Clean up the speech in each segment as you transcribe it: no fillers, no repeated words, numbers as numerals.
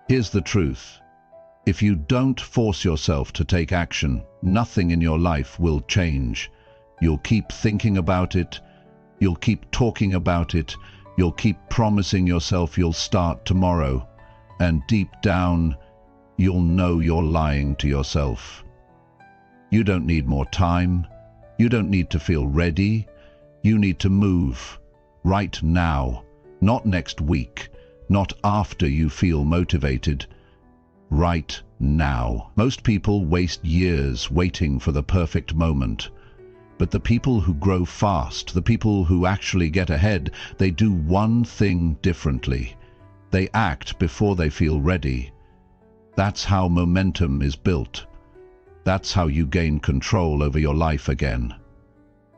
Here's the truth. If you don't force yourself to take action, nothing in your life will change. You'll keep thinking about it, you'll keep talking about it, you'll keep promising yourself you'll start tomorrow, and deep down, you'll know you're lying to yourself. You don't need more time, you don't need to feel ready, you need to move, right now, not next week, not after you feel motivated, right now. Most people waste years waiting for the perfect moment. But the people who grow fast, the people who actually get ahead, they do one thing differently. They act before they feel ready. That's how momentum is built. That's how you gain control over your life again.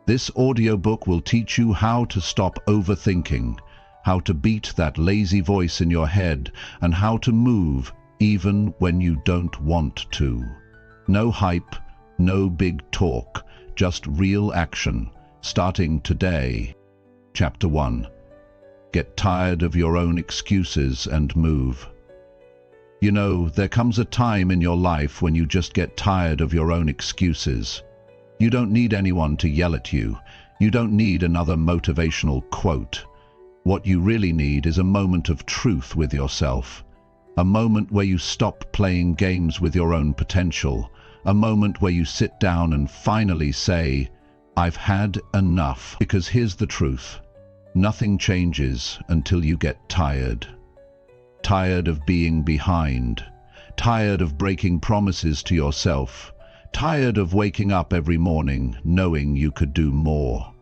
This audiobook will teach you how to stop overthinking, how to beat that lazy voice in your head, and how to move even when you don't want to. No hype, no big talk, just real action, starting today. Chapter 1. Get tired of your own excuses and move. You know, there comes a time in your life when you just get tired of your own excuses. You don't need anyone to yell at you. You don't need another motivational quote. What you really need is a moment of truth with yourself. A moment where you stop playing games with your own potential. A moment where you sit down and finally say, I've had enough. Because here's the truth. Nothing changes until you get tired. Tired of being behind. Tired of breaking promises to yourself. Tired of waking up every morning knowing you could do more.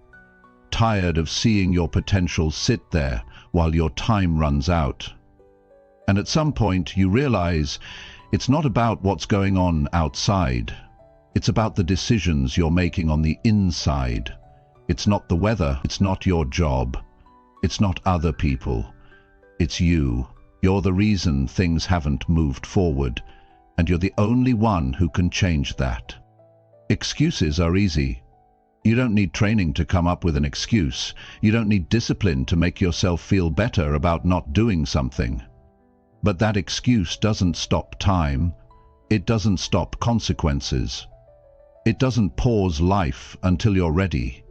Tired of seeing your potential sit there while your time runs out. And at some point you realize it's not about what's going on outside. It's about the decisions you're making on the inside. It's not the weather, it's not your job, it's not other people. It's you. You're the reason things haven't moved forward, and you're the only one who can change that. Excuses are easy. You don't need training to come up with an excuse. You don't need discipline to make yourself feel better about not doing something. But that excuse doesn't stop time. It doesn't stop consequences. It doesn't pause life until you're ready.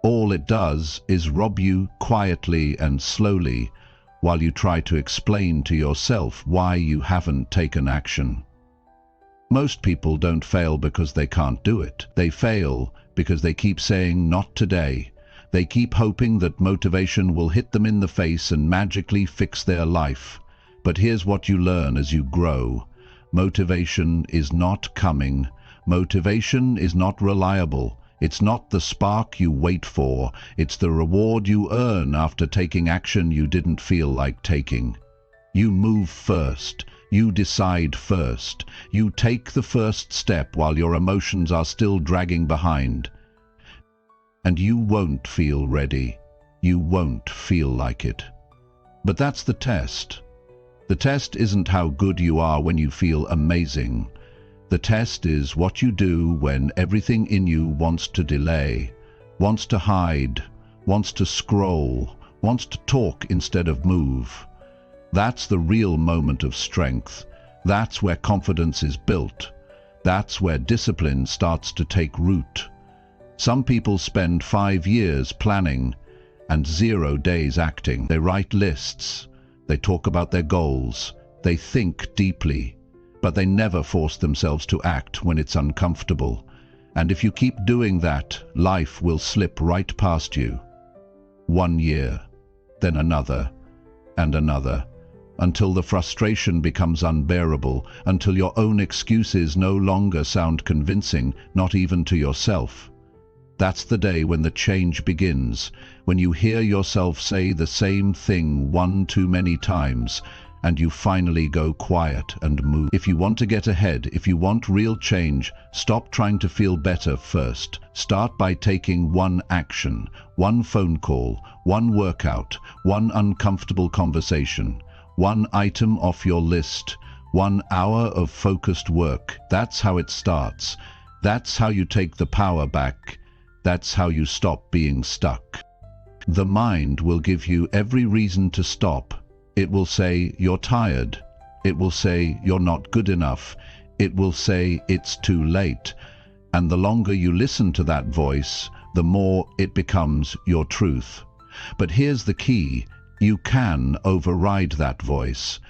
All it does is rob you quietly and slowly while you try to explain to yourself why you haven't taken action. Most people don't fail because they can't do it. They fail because they keep saying, not today. They keep hoping that motivation will hit them in the face and magically fix their life. But here's what you learn as you grow. Motivation is not coming. Motivation is not reliable. It's not the spark you wait for. It's the reward you earn after taking action you didn't feel like taking. You move first. You decide first. You take the first step while your emotions are still dragging behind. And you won't feel ready. You won't feel like it. But that's the test. The test isn't how good you are when you feel amazing. The test is what you do when everything in you wants to delay, wants to hide, wants to scroll, wants to talk instead of move. That's the real moment of strength. That's where confidence is built. That's where discipline starts to take root. Some people spend 5 years planning and 0 days acting. They write lists. They talk about their goals. They think deeply. But they never force themselves to act when it's uncomfortable. And if you keep doing that, life will slip right past you. 1 year, then another, and another, until the frustration becomes unbearable, until your own excuses no longer sound convincing, not even to yourself. That's the day when the change begins, when you hear yourself say the same thing one too many times, and you finally go quiet and move. If you want to get ahead, if you want real change, stop trying to feel better first. Start by taking one action, one phone call, one workout, one uncomfortable conversation, one item off your list, 1 hour of focused work. That's how it starts. That's how you take the power back. That's how you stop being stuck. The mind will give you every reason to stop. It will say, you're tired, It will say you're not good enough. It will say it's too late. And the longer you listen to that voice, the more it becomes your truth. But here's the key. You can override that voice.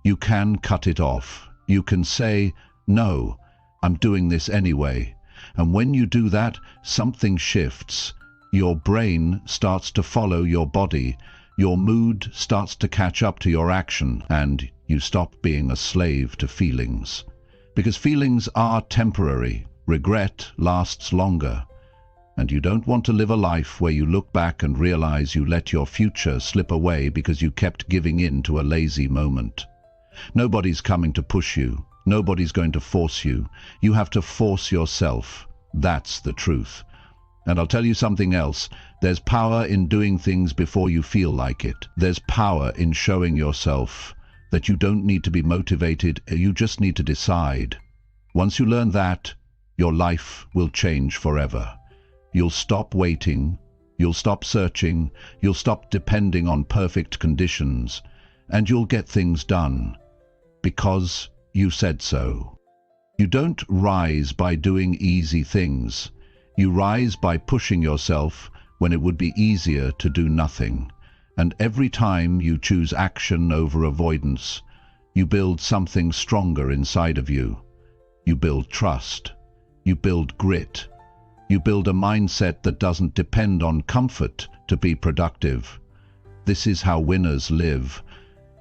You can cut it off. You can say, no, I'm doing this anyway. And when you do that, something shifts. Your brain starts to follow your body. Your mood starts to catch up to your action, and you stop being a slave to feelings. Because feelings are temporary. Regret lasts longer. And you don't want to live a life where you look back and realize you let your future slip away because you kept giving in to a lazy moment. Nobody's coming to push you. Nobody's going to force you. You have to force yourself. That's the truth. And I'll tell you something else. There's power in doing things before you feel like it. There's power in showing yourself that you don't need to be motivated, you just need to decide. Once you learn that, your life will change forever. You'll stop waiting, you'll stop searching, you'll stop depending on perfect conditions, and you'll get things done. Because you said so. You don't rise by doing easy things. You rise by pushing yourself when it would be easier to do nothing. And every time you choose action over avoidance, you build something stronger inside of you. You build trust. You build grit. You build a mindset that doesn't depend on comfort to be productive. This is how winners live.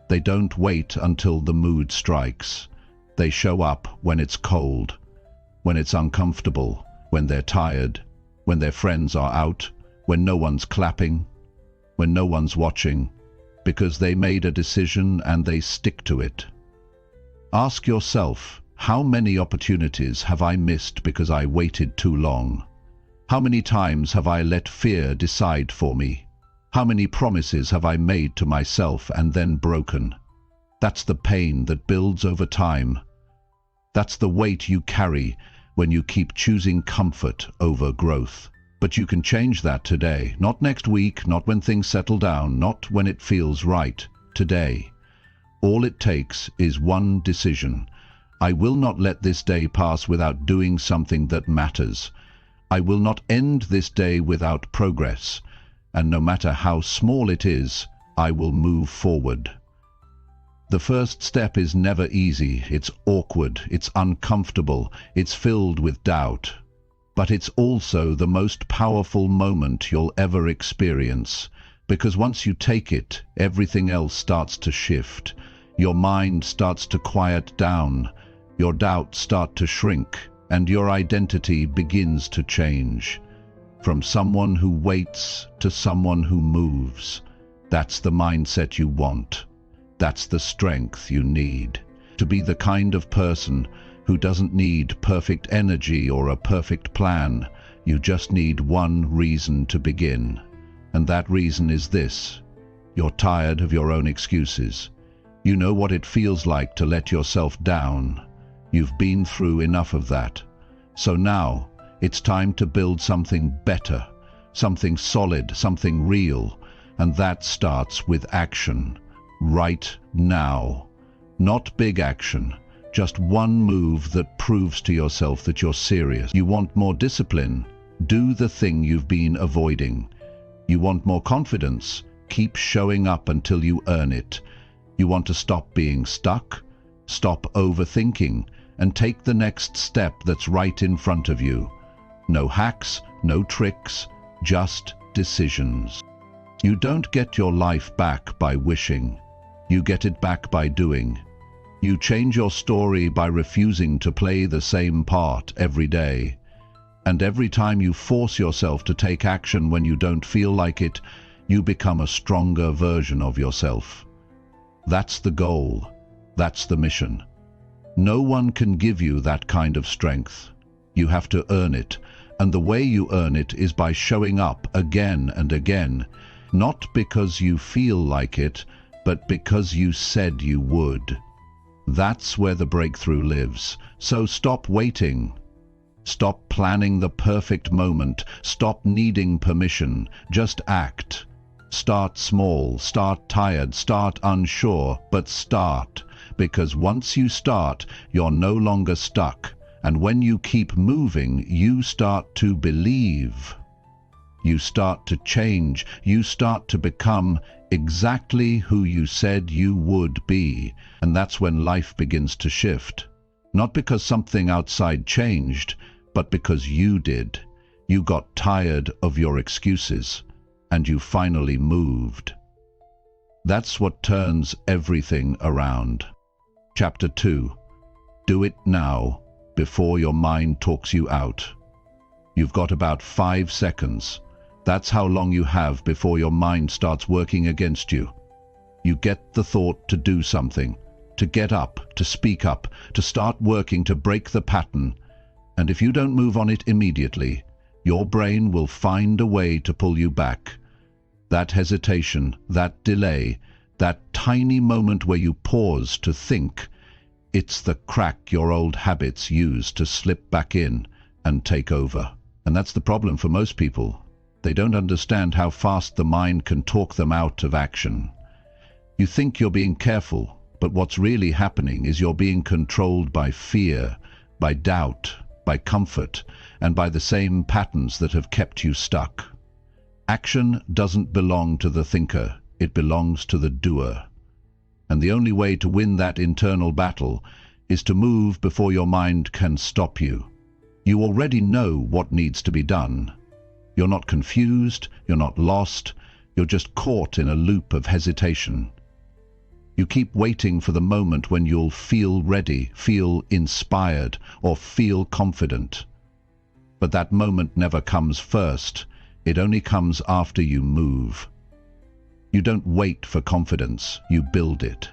They don't wait until the mood strikes. They show up when it's cold, when it's uncomfortable, when they're tired, when their friends are out, when no one's clapping, when no one's watching, because they made a decision and they stick to it. Ask yourself, how many opportunities have I missed because I waited too long? How many times have I let fear decide for me? How many promises have I made to myself and then broken? That's the pain that builds over time. That's the weight you carry when you keep choosing comfort over growth. But you can change that today, not next week, not when things settle down, not when it feels right, today. All it takes is one decision. I will not let this day pass without doing something that matters. I will not end this day without progress. And no matter how small it is, I will move forward. The first step is never easy. It's awkward, it's uncomfortable, it's filled with doubt. But it's also the most powerful moment you'll ever experience, because once you take it, everything else starts to shift. Your mind starts to quiet down, your doubts start to shrink, and your identity begins to change. From someone who waits to someone who moves. That's the mindset you want. That's the strength you need. To be the kind of person who doesn't need perfect energy or a perfect plan. You just need one reason to begin. And that reason is this. You're tired of your own excuses. You know what it feels like to let yourself down. You've been through enough of that. So now, it's time to build something better, something solid, something real. And that starts with action. Right now. Not big action. Just one move that proves to yourself that you're serious. You want more discipline? Do the thing you've been avoiding. You want more confidence? Keep showing up until you earn it. You want to stop being stuck? Stop overthinking and take the next step that's right in front of you. No hacks, no tricks, just decisions. You don't get your life back by wishing. You get it back by doing. You change your story by refusing to play the same part every day. And every time you force yourself to take action when you don't feel like it, you become a stronger version of yourself. That's the goal. That's the mission. No one can give you that kind of strength. You have to earn it, and the way you earn it is by showing up again and again, not because you feel like it, but because you said you would. That's where the breakthrough lives. So stop waiting. Stop planning the perfect moment. Stop needing permission. Just act. Start small. Start tired. Start unsure. But start. because once you start, you're no longer stuck. And when you keep moving, you start to believe. You start to change. You start to become exactly who you said you would be. And that's when life begins to shift. Not because something outside changed, but because you did. You got tired of your excuses, and you finally moved. That's what turns everything around. Chapter 2. Do it now, before your mind talks you out. You've got about 5 seconds. That's how long you have before your mind starts working against you. You get the thought to do something, to get up, to speak up, to start working to break the pattern. And if you don't move on it immediately, your brain will find a way to pull you back. That hesitation, that delay, that tiny moment where you pause to think, it's the crack your old habits use to slip back in and take over. And that's the problem for most people. They don't understand how fast the mind can talk them out of action. You think you're being careful, but what's really happening is you're being controlled by fear, by doubt, by comfort, and by the same patterns that have kept you stuck. Action doesn't belong to the thinker, it belongs to the doer. And the only way to win that internal battle is to move before your mind can stop you. You already know what needs to be done. You're not confused, you're not lost, you're just caught in a loop of hesitation. You keep waiting for the moment when you'll feel ready, feel inspired, or feel confident. But that moment never comes first, it only comes after you move. You don't wait for confidence, you build it.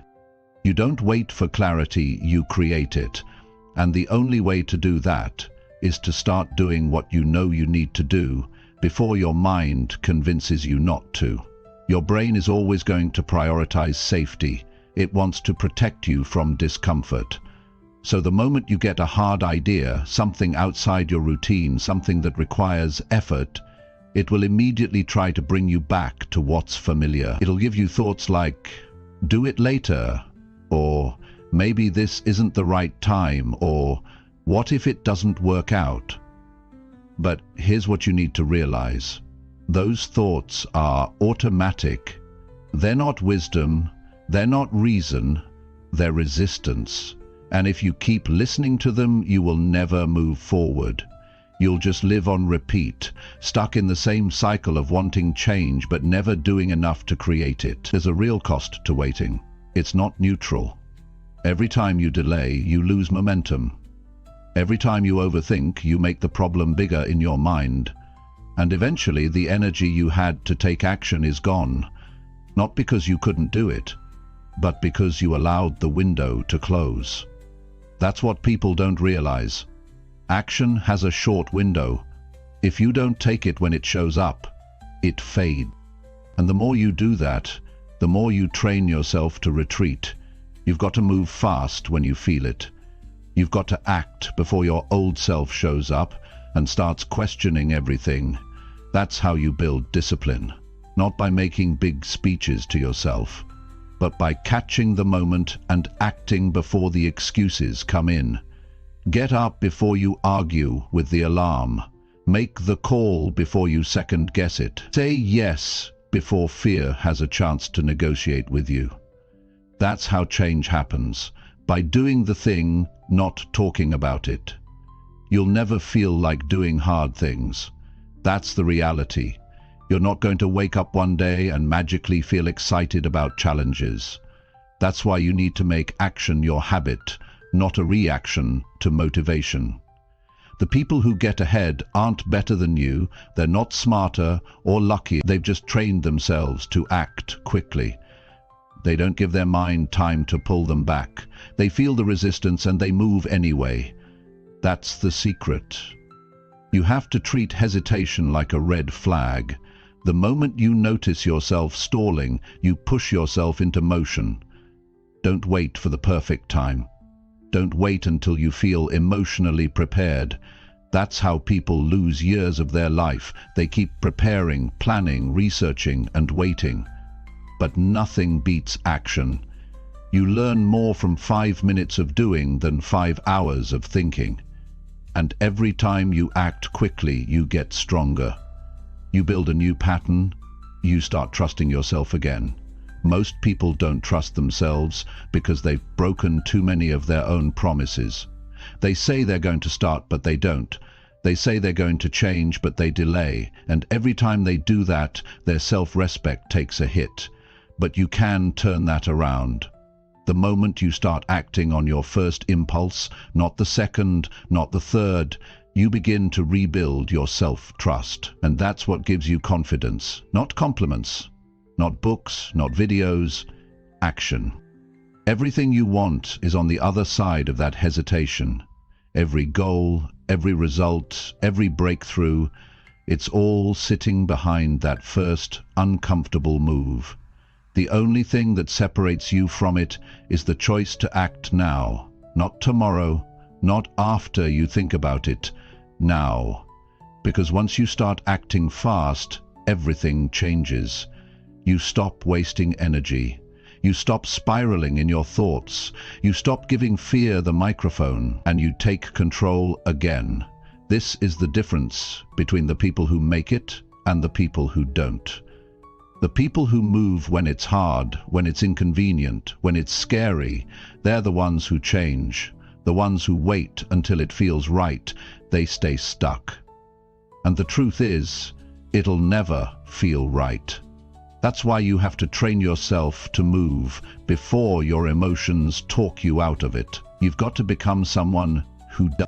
You don't wait for clarity, you create it. And the only way to do that is to start doing what you know you need to do before your mind convinces you not to. Your brain is always going to prioritize safety. It wants to protect you from discomfort. So the moment you get a hard idea, something outside your routine, something that requires effort, it will immediately try to bring you back to what's familiar. It'll give you thoughts like, do it later, or maybe this isn't the right time, or what if it doesn't work out? But here's what you need to realize. Those thoughts are automatic. They're not wisdom, they're not reason, they're resistance. And if you keep listening to them, you will never move forward. You'll just live on repeat, stuck in the same cycle of wanting change but never doing enough to create it. There's a real cost to waiting. It's not neutral. Every time you delay, you lose momentum. Every time you overthink, you make the problem bigger in your mind. And eventually the energy you had to take action is gone. Not because you couldn't do it, but because you allowed the window to close. That's what people don't realize. Action has a short window. If you don't take it when it shows up, it fades. And the more you do that, the more you train yourself to retreat. You've got to move fast when you feel it. You've got to act before your old self shows up and starts questioning everything. That's how you build discipline. Not by making big speeches to yourself, but by catching the moment and acting before the excuses come in. Get up before you argue with the alarm. Make the call before you second guess it. Say yes before fear has a chance to negotiate with you. That's how change happens. By doing the thing, not talking about it. You'll never feel like doing hard things. That's the reality. You're not going to wake up one day and magically feel excited about challenges. That's why you need to make action your habit, not a reaction to motivation. The people who get ahead aren't better than you, they're not smarter or luckier, they've just trained themselves to act quickly. They don't give their mind time to pull them back. They feel the resistance and they move anyway. That's the secret. You have to treat hesitation like a red flag. The moment you notice yourself stalling, you push yourself into motion. Don't wait for the perfect time. Don't wait until you feel emotionally prepared. That's how people lose years of their life. They keep preparing, planning, researching, and waiting. But nothing beats action. You learn more from 5 minutes of doing than 5 hours of thinking. And every time you act quickly, you get stronger. You build a new pattern, you start trusting yourself again. Most people don't trust themselves because they've broken too many of their own promises. They say they're going to start, but they don't. They say they're going to change, but they delay. And every time they do that, their self-respect takes a hit. But you can turn that around. The moment you start acting on your first impulse, not the second, not the third, you begin to rebuild your self-trust. And that's what gives you confidence. Not compliments, not books, not videos, action. Everything you want is on the other side of that hesitation. Every goal, every result, every breakthrough, it's all sitting behind that first uncomfortable move. The only thing that separates you from it is the choice to act now, not tomorrow, not after you think about it, now. Because once you start acting fast, everything changes. You stop wasting energy. You stop spiraling in your thoughts. You stop giving fear the microphone, and you take control again. This is the difference between the people who make it and the people who don't. The people who move when it's hard, when it's inconvenient, when it's scary, they're the ones who change. The ones who wait until it feels right, they stay stuck. And the truth is, it'll never feel right. That's why you have to train yourself to move before your emotions talk you out of it. You've got to become someone who does.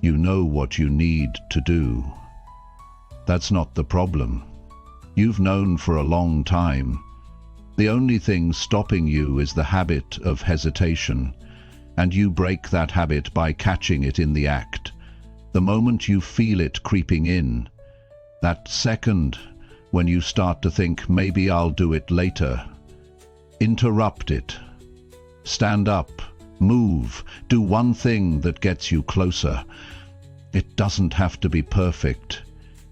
You know what you need to do. That's not the problem. You've known for a long time. The only thing stopping you is the habit of hesitation, and you break that habit by catching it in the act. The moment you feel it creeping in, that second when you start to think, maybe I'll do it later, interrupt it. Stand up, move, do one thing that gets you closer. It doesn't have to be perfect.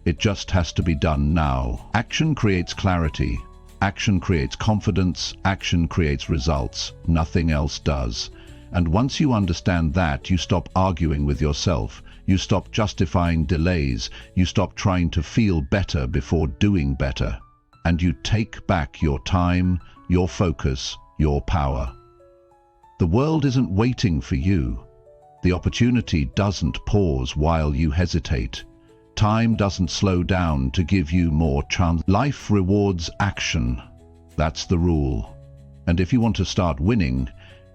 It just has to be done now. Action creates clarity. Action creates confidence. Action creates results. Nothing else does. And once you understand that, you stop arguing with yourself. You stop justifying delays. You stop trying to feel better before doing better. And you take back your time, your focus, your power. The world isn't waiting for you. The opportunity doesn't pause while you hesitate. Time doesn't slow down to give you more chance. Life rewards action. That's the rule. And if you want to start winning,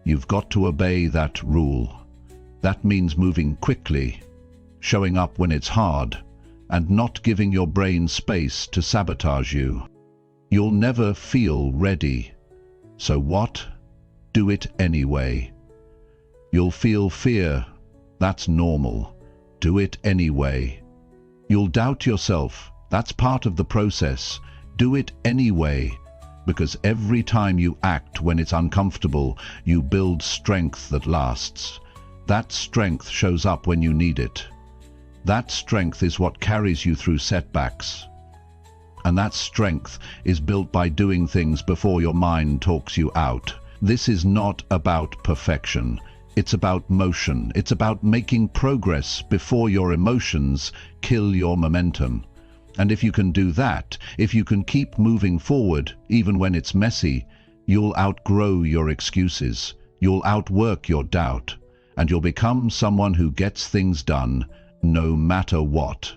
you've got to obey that rule. That means moving quickly, showing up when it's hard, and not giving your brain space to sabotage you. You'll never feel ready. So what? Do it anyway. You'll feel fear. That's normal. Do it anyway. You'll doubt yourself. That's part of the process. Do it anyway, because every time you act when it's uncomfortable, you build strength that lasts. That strength shows up when you need it. That strength is what carries you through setbacks. And that strength is built by doing things before your mind talks you out. This is not about perfection. It's about motion. It's about making progress before your emotions kill your momentum. And if you can do that, if you can keep moving forward, even when it's messy, you'll outgrow your excuses. You'll outwork your doubt. And you'll become someone who gets things done, no matter what.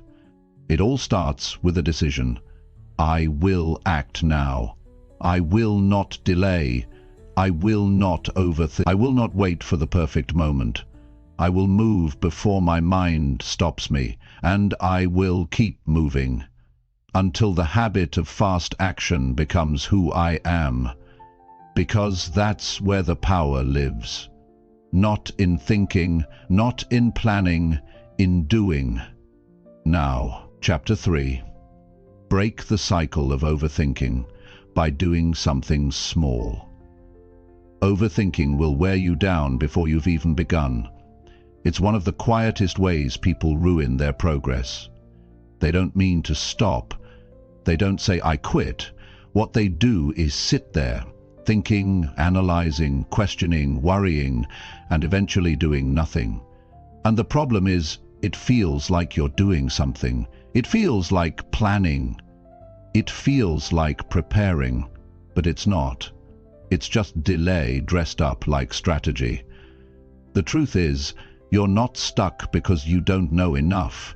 It all starts with a decision. I will act now. I will not delay. I will not overthink. I will not wait for the perfect moment. I will move before my mind stops me, and I will keep moving until the habit of fast action becomes who I am, because that's where the power lives. Not in thinking, not in planning, in doing. Now, Chapter 3. Break the cycle of overthinking by doing something small. Overthinking will wear you down before you've even begun. It's one of the quietest ways people ruin their progress. They don't mean to stop. They don't say, I quit. What they do is sit there, thinking, analyzing, questioning, worrying, and eventually doing nothing. And the problem is, it feels like you're doing something. It feels like planning. It feels like preparing, but it's not. It's just delay dressed up like strategy. The truth is, you're not stuck because you don't know enough.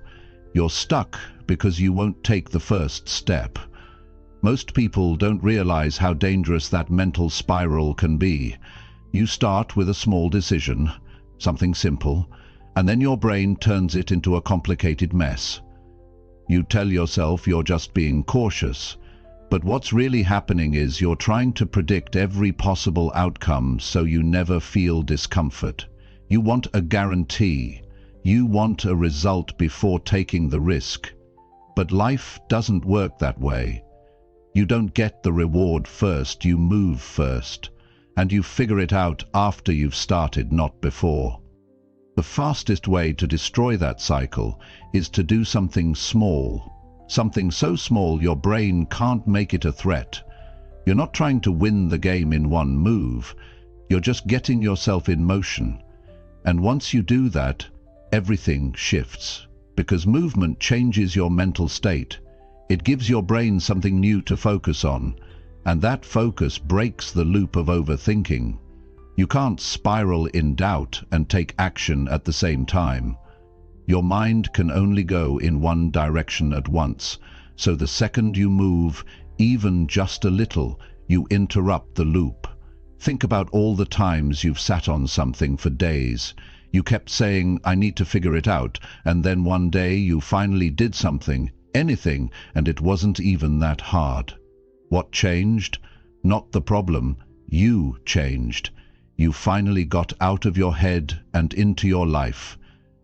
You're stuck because you won't take the first step. Most people don't realize how dangerous that mental spiral can be. You start with a small decision, something simple, and then your brain turns it into a complicated mess. You tell yourself you're just being cautious, but what's really happening is you're trying to predict every possible outcome so you never feel discomfort. You want a guarantee. You want a result before taking the risk. But life doesn't work that way. You don't get the reward first, you move first. And you figure it out after you've started, not before. The fastest way to destroy that cycle is to do something small. Something so small your brain can't make it a threat. You're not trying to win the game in one move. You're just getting yourself in motion. And once you do that, everything shifts. Because movement changes your mental state. It gives your brain something new to focus on. And that focus breaks the loop of overthinking. You can't spiral in doubt and take action at the same time. Your mind can only go in one direction at once, so the second you move, even just a little, you interrupt the loop. Think about all the times you've sat on something for days. You kept saying, "I need to figure it out," and then one day you finally did something, anything, and it wasn't even that hard. What changed? Not the problem. You changed. You finally got out of your head and into your life.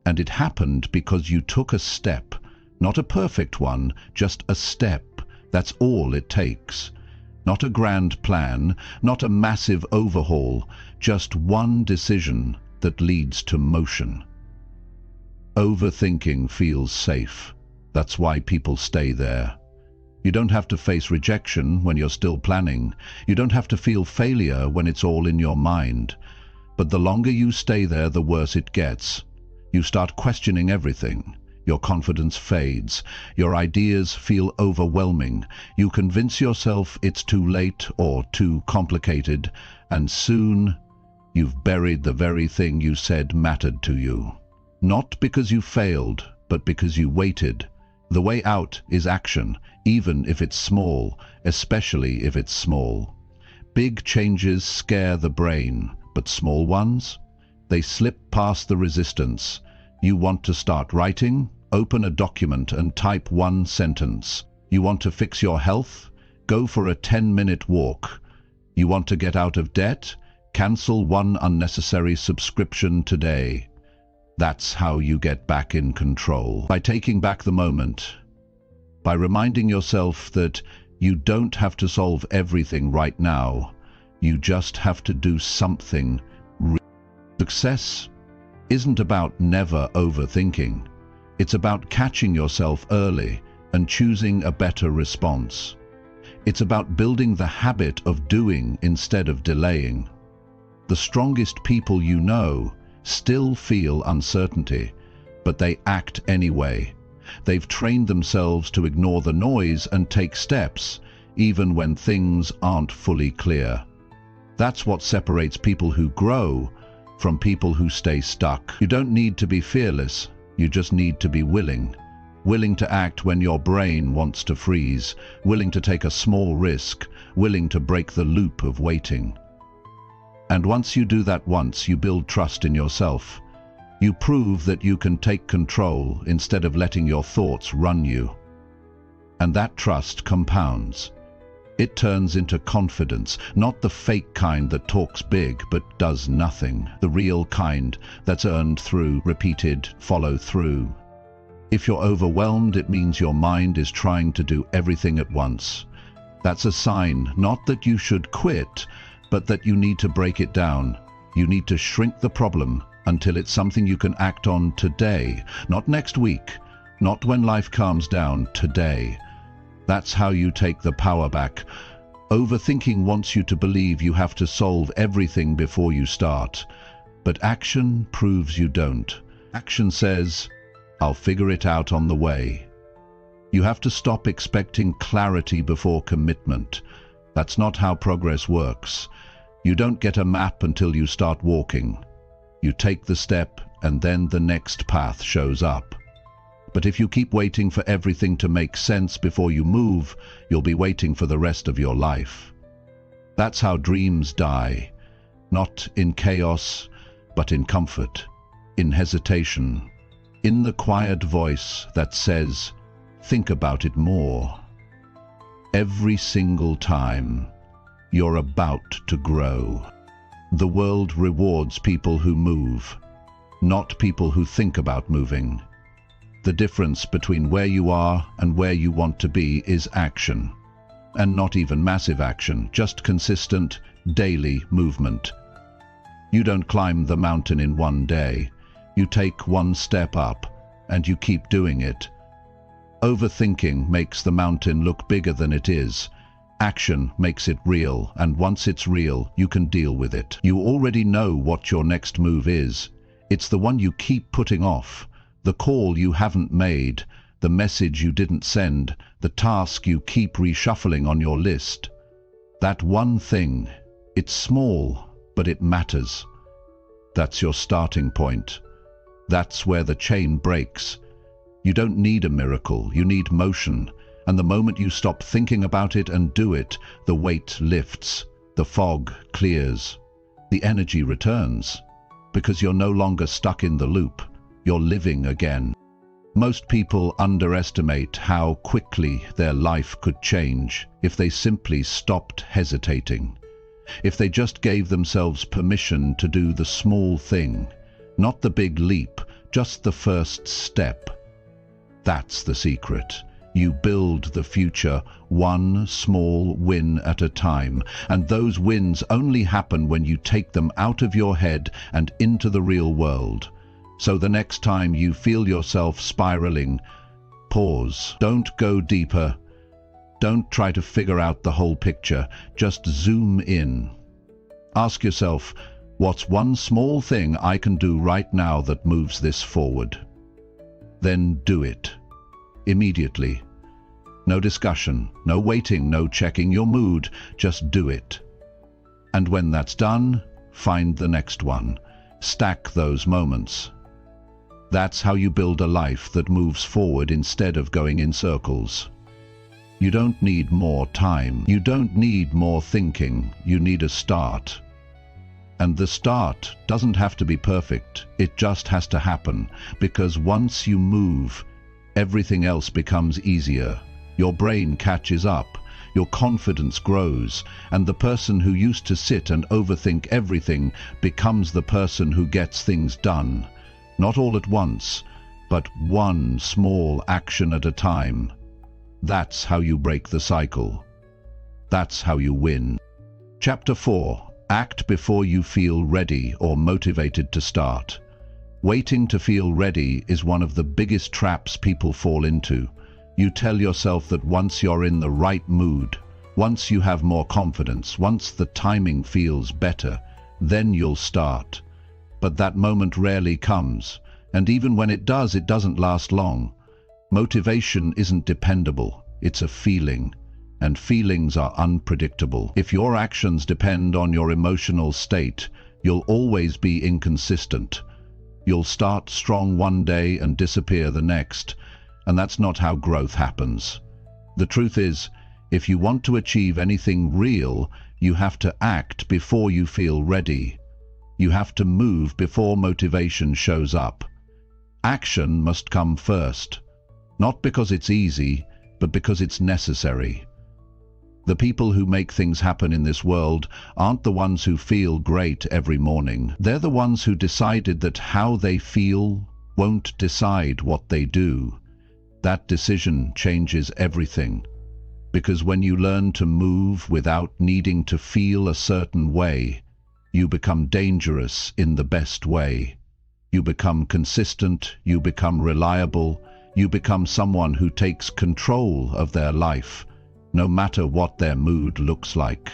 And it happened because you took a step. Not a perfect one, just a step. That's all it takes. Not a grand plan, not a massive overhaul, just one decision that leads to motion. Overthinking feels safe. That's why people stay there. You don't have to face rejection when you're still planning. You don't have to feel failure when it's all in your mind. But the longer you stay there, the worse it gets. You start questioning everything. Your confidence fades. Your ideas feel overwhelming. You convince yourself it's too late or too complicated, and soon you've buried the very thing you said mattered to you. Not because you failed, but because you waited. The way out is action, even if it's small, especially if it's small. Big changes scare the brain, but small ones? They slip past the resistance. You want to start writing? Open a document and type one sentence. You want to fix your health? Go for a 10-minute walk. You want to get out of debt? Cancel one unnecessary subscription today. That's how you get back in control. By taking back the moment. By reminding yourself that you don't have to solve everything right now. You just have to do something. Success isn't about never overthinking. It's about catching yourself early and choosing a better response. It's about building the habit of doing instead of delaying. The strongest people you know still feel uncertainty, but they act anyway. They've trained themselves to ignore the noise and take steps, even when things aren't fully clear. That's what separates people who grow from people who stay stuck. You don't need to be fearless, you just need to be willing. Willing to act when your brain wants to freeze, willing to take a small risk, willing to break the loop of waiting. And once you do that once, you build trust in yourself. You prove that you can take control instead of letting your thoughts run you. And that trust compounds. It turns into confidence, not the fake kind that talks big but does nothing, the real kind that's earned through repeated follow-through. If you're overwhelmed, it means your mind is trying to do everything at once. That's a sign, not that you should quit, but that you need to break it down. You need to shrink the problem until it's something you can act on today, not next week, not when life calms down, today. That's how you take the power back. Overthinking wants you to believe you have to solve everything before you start, but action proves you don't. Action says, "I'll figure it out on the way." You have to stop expecting clarity before commitment. That's not how progress works. You don't get a map until you start walking. You take the step, and then the next path shows up. But if you keep waiting for everything to make sense before you move, you'll be waiting for the rest of your life. That's how dreams die, not in chaos, but in comfort, in hesitation, in the quiet voice that says, "Think about it more." Every single time, you're about to grow. The world rewards people who move, not people who think about moving. The difference between where you are and where you want to be is action. And not even massive action, just consistent, daily movement. You don't climb the mountain in one day. You take one step up, and you keep doing it. Overthinking makes the mountain look bigger than it is. Action makes it real, and once it's real, you can deal with it. You already know what your next move is. It's the one you keep putting off. The call you haven't made, the message you didn't send, the task you keep reshuffling on your list. That one thing, it's small, but it matters. That's your starting point. That's where the chain breaks. You don't need a miracle, you need motion. And the moment you stop thinking about it and do it, the weight lifts, the fog clears, the energy returns. Because you're no longer stuck in the loop. You're living again. Most people underestimate how quickly their life could change if they simply stopped hesitating. If they just gave themselves permission to do the small thing, not the big leap, just the first step. That's the secret. You build the future one small win at a time, and those wins only happen when you take them out of your head and into the real world. So the next time you feel yourself spiraling, pause. Don't go deeper. Don't try to figure out the whole picture. Just zoom in. Ask yourself, what's one small thing I can do right now that moves this forward? Then do it. Immediately. No discussion, no waiting, no checking your mood. Just do it. And when that's done, find the next one. Stack those moments. That's how you build a life that moves forward instead of going in circles. You don't need more time. You don't need more thinking. You need a start. And the start doesn't have to be perfect. It just has to happen, because once you move, everything else becomes easier. Your brain catches up, your confidence grows, and the person who used to sit and overthink everything becomes the person who gets things done. Not all at once, but one small action at a time. That's how you break the cycle. That's how you win. Chapter 4. Act before you feel ready or motivated to start. Waiting to feel ready is one of the biggest traps people fall into. You tell yourself that once you're in the right mood, once you have more confidence, once the timing feels better, then you'll start. But that moment rarely comes, and even when it does, it doesn't last long. Motivation isn't dependable, it's a feeling, and feelings are unpredictable. If your actions depend on your emotional state, you'll always be inconsistent. You'll start strong one day and disappear the next, and that's not how growth happens. The truth is, if you want to achieve anything real, you have to act before you feel ready. You have to move before motivation shows up. Action must come first, not because it's easy, but because it's necessary. The people who make things happen in this world aren't the ones who feel great every morning. They're the ones who decided that how they feel won't decide what they do. That decision changes everything. Because when you learn to move without needing to feel a certain way, you become dangerous in the best way. You become consistent, you become reliable, you become someone who takes control of their life. no matter what their mood looks like.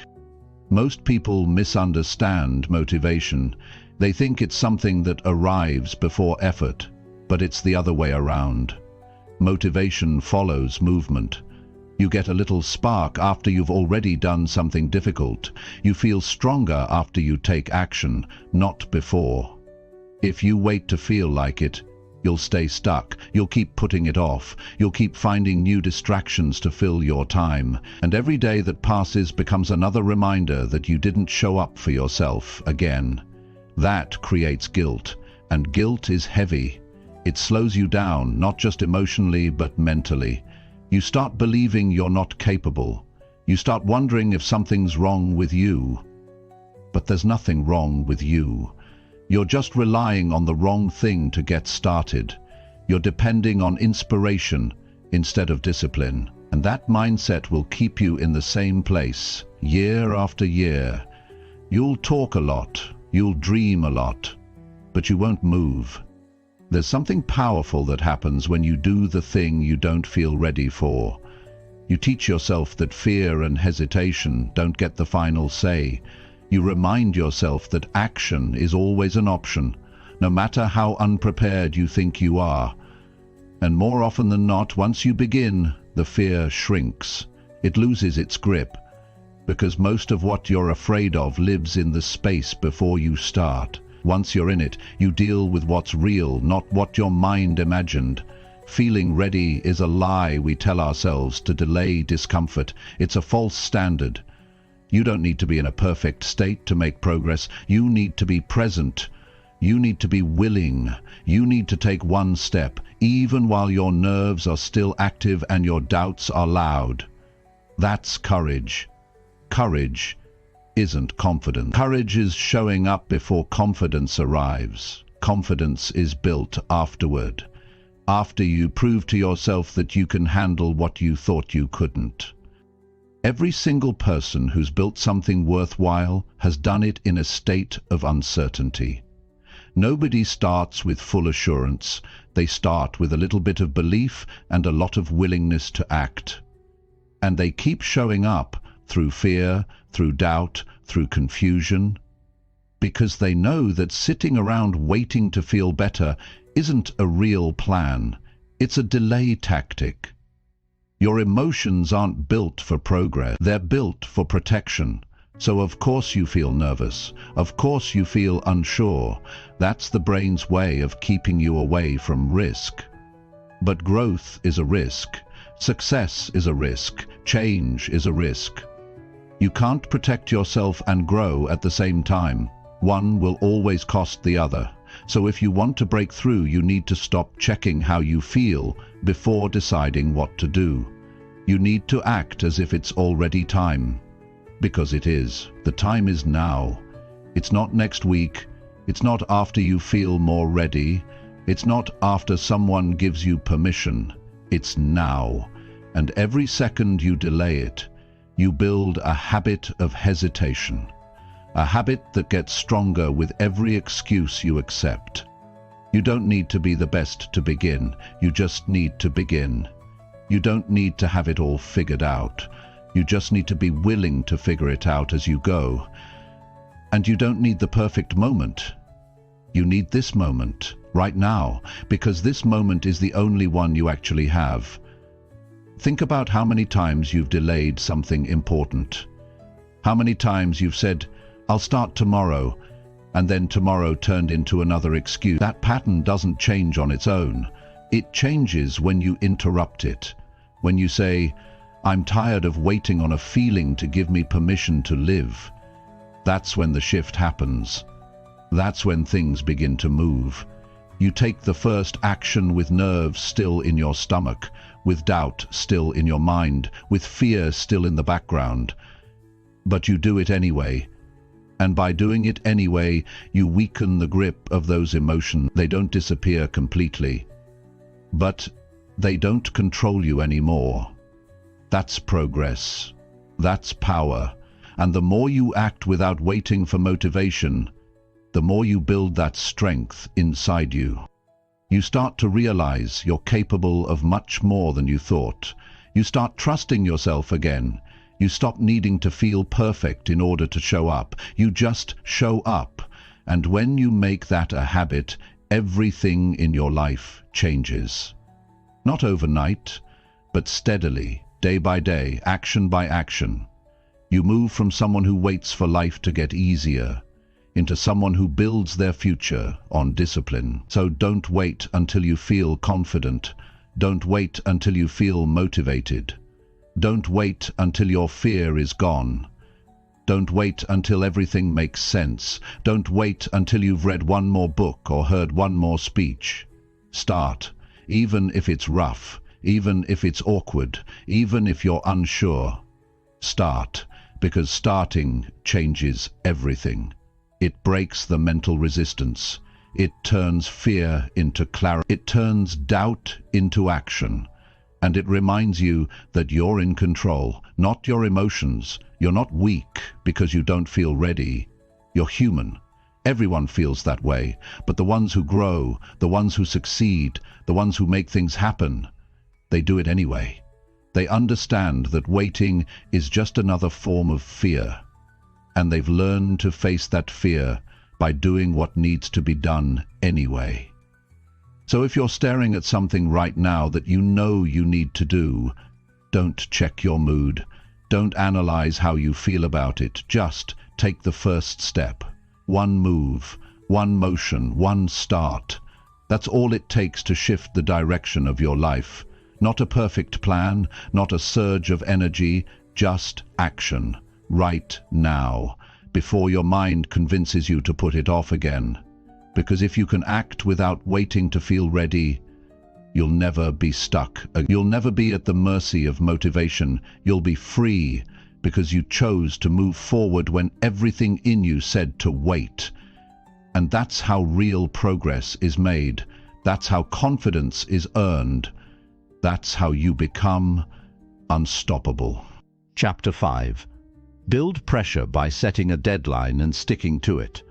Most people misunderstand motivation. They think it's something that arrives before effort, but it's the other way around. Motivation follows movement. You get a little spark after you've already done something difficult. You feel stronger after you take action, not before. If you wait to feel like it, you'll stay stuck. You'll keep putting it off. You'll keep finding new distractions to fill your time. And every day that passes becomes another reminder that you didn't show up for yourself again. That creates guilt, and guilt is heavy. It slows you down, not just emotionally, but mentally. You start believing you're not capable. You start wondering if something's wrong with you. But there's nothing wrong with you. You're just relying on the wrong thing to get started. You're depending on inspiration instead of discipline. And that mindset will keep you in the same place, year after year. You'll talk a lot, you'll dream a lot, but you won't move. There's something powerful that happens when you do the thing you don't feel ready for. You teach yourself that fear and hesitation don't get the final say. You remind yourself that action is always an option, no matter how unprepared you think you are. And more often than not, once you begin, the fear shrinks. It loses its grip, because most of what you're afraid of lives in the space before you start. Once you're in it, you deal with what's real, not what your mind imagined. Feeling ready is a lie we tell ourselves to delay discomfort. It's a false standard. You don't need to be in a perfect state to make progress. You need to be present. You need to be willing. You need to take one step, even while your nerves are still active and your doubts are loud. That's courage. Courage isn't confidence. Courage is showing up before confidence arrives. Confidence is built afterward, after you prove to yourself that you can handle what you thought you couldn't. Every single person who's built something worthwhile has done it in a state of uncertainty. Nobody starts with full assurance. They start with a little bit of belief and a lot of willingness to act. And they keep showing up through fear, through doubt, through confusion, because they know that sitting around waiting to feel better isn't a real plan. It's a delay tactic. Your emotions aren't built for progress. They're built for protection. So of course you feel nervous. Of course you feel unsure. That's the brain's way of keeping you away from risk. But growth is a risk. Success is a risk. Change is a risk. You can't protect yourself and grow at the same time. One will always cost the other. So if you want to break through, you need to stop checking how you feel before deciding what to do. You need to act as if it's already time. Because it is. The time is now. It's not next week. It's not after you feel more ready. It's not after someone gives you permission. It's now. And every second you delay it, you build a habit of hesitation. A habit that gets stronger with every excuse you accept. You don't need to be the best to begin. You just need to begin. You don't need to have it all figured out. You just need to be willing to figure it out as you go. And you don't need the perfect moment. You need this moment, right now, because this moment is the only one you actually have. Think about how many times you've delayed something important. How many times you've said, "I'll start tomorrow," and then tomorrow turned into another excuse. That pattern doesn't change on its own. It changes when you interrupt it. When you say, "I'm tired of waiting on a feeling to give me permission to live." That's when the shift happens. That's when things begin to move. You take the first action with nerves still in your stomach, with doubt still in your mind, with fear still in the background. But you do it anyway. And by doing it anyway, you weaken the grip of those emotions. They don't disappear completely, but they don't control you anymore. That's progress. That's power. And the more you act without waiting for motivation, the more you build that strength inside you. You start to realize you're capable of much more than you thought. You start trusting yourself again. You stop needing to feel perfect in order to show up. You just show up. And when you make that a habit, everything in your life changes. Not overnight, but steadily, day by day, action by action. You move from someone who waits for life to get easier into someone who builds their future on discipline. So don't wait until you feel confident. Don't wait until you feel motivated. Don't wait until your fear is gone. Don't wait until everything makes sense. Don't wait until you've read one more book or heard one more speech. Start, even if it's rough, even if it's awkward, even if you're unsure. Start, because starting changes everything. It breaks the mental resistance. It turns fear into clarity. It turns doubt into action. And it reminds you that you're in control, not your emotions. You're not weak because you don't feel ready. You're human. Everyone feels that way, but the ones who grow, the ones who succeed, the ones who make things happen, they do it anyway. They understand that waiting is just another form of fear, and they've learned to face that fear by doing what needs to be done anyway. So if you're staring at something right now that you know you need to do, don't check your mood. Don't analyze how you feel about it. Just take the first step. One move, one motion, one start. That's all it takes to shift the direction of your life. Not a perfect plan, not a surge of energy, just action. Right now, before your mind convinces you to put it off again. Because if you can act without waiting to feel ready, you'll never be stuck. You'll never be at the mercy of motivation. You'll be free because you chose to move forward when everything in you said to wait. And that's how real progress is made. That's how confidence is earned. That's how you become unstoppable. Chapter 5. Build pressure by setting a deadline and sticking to it.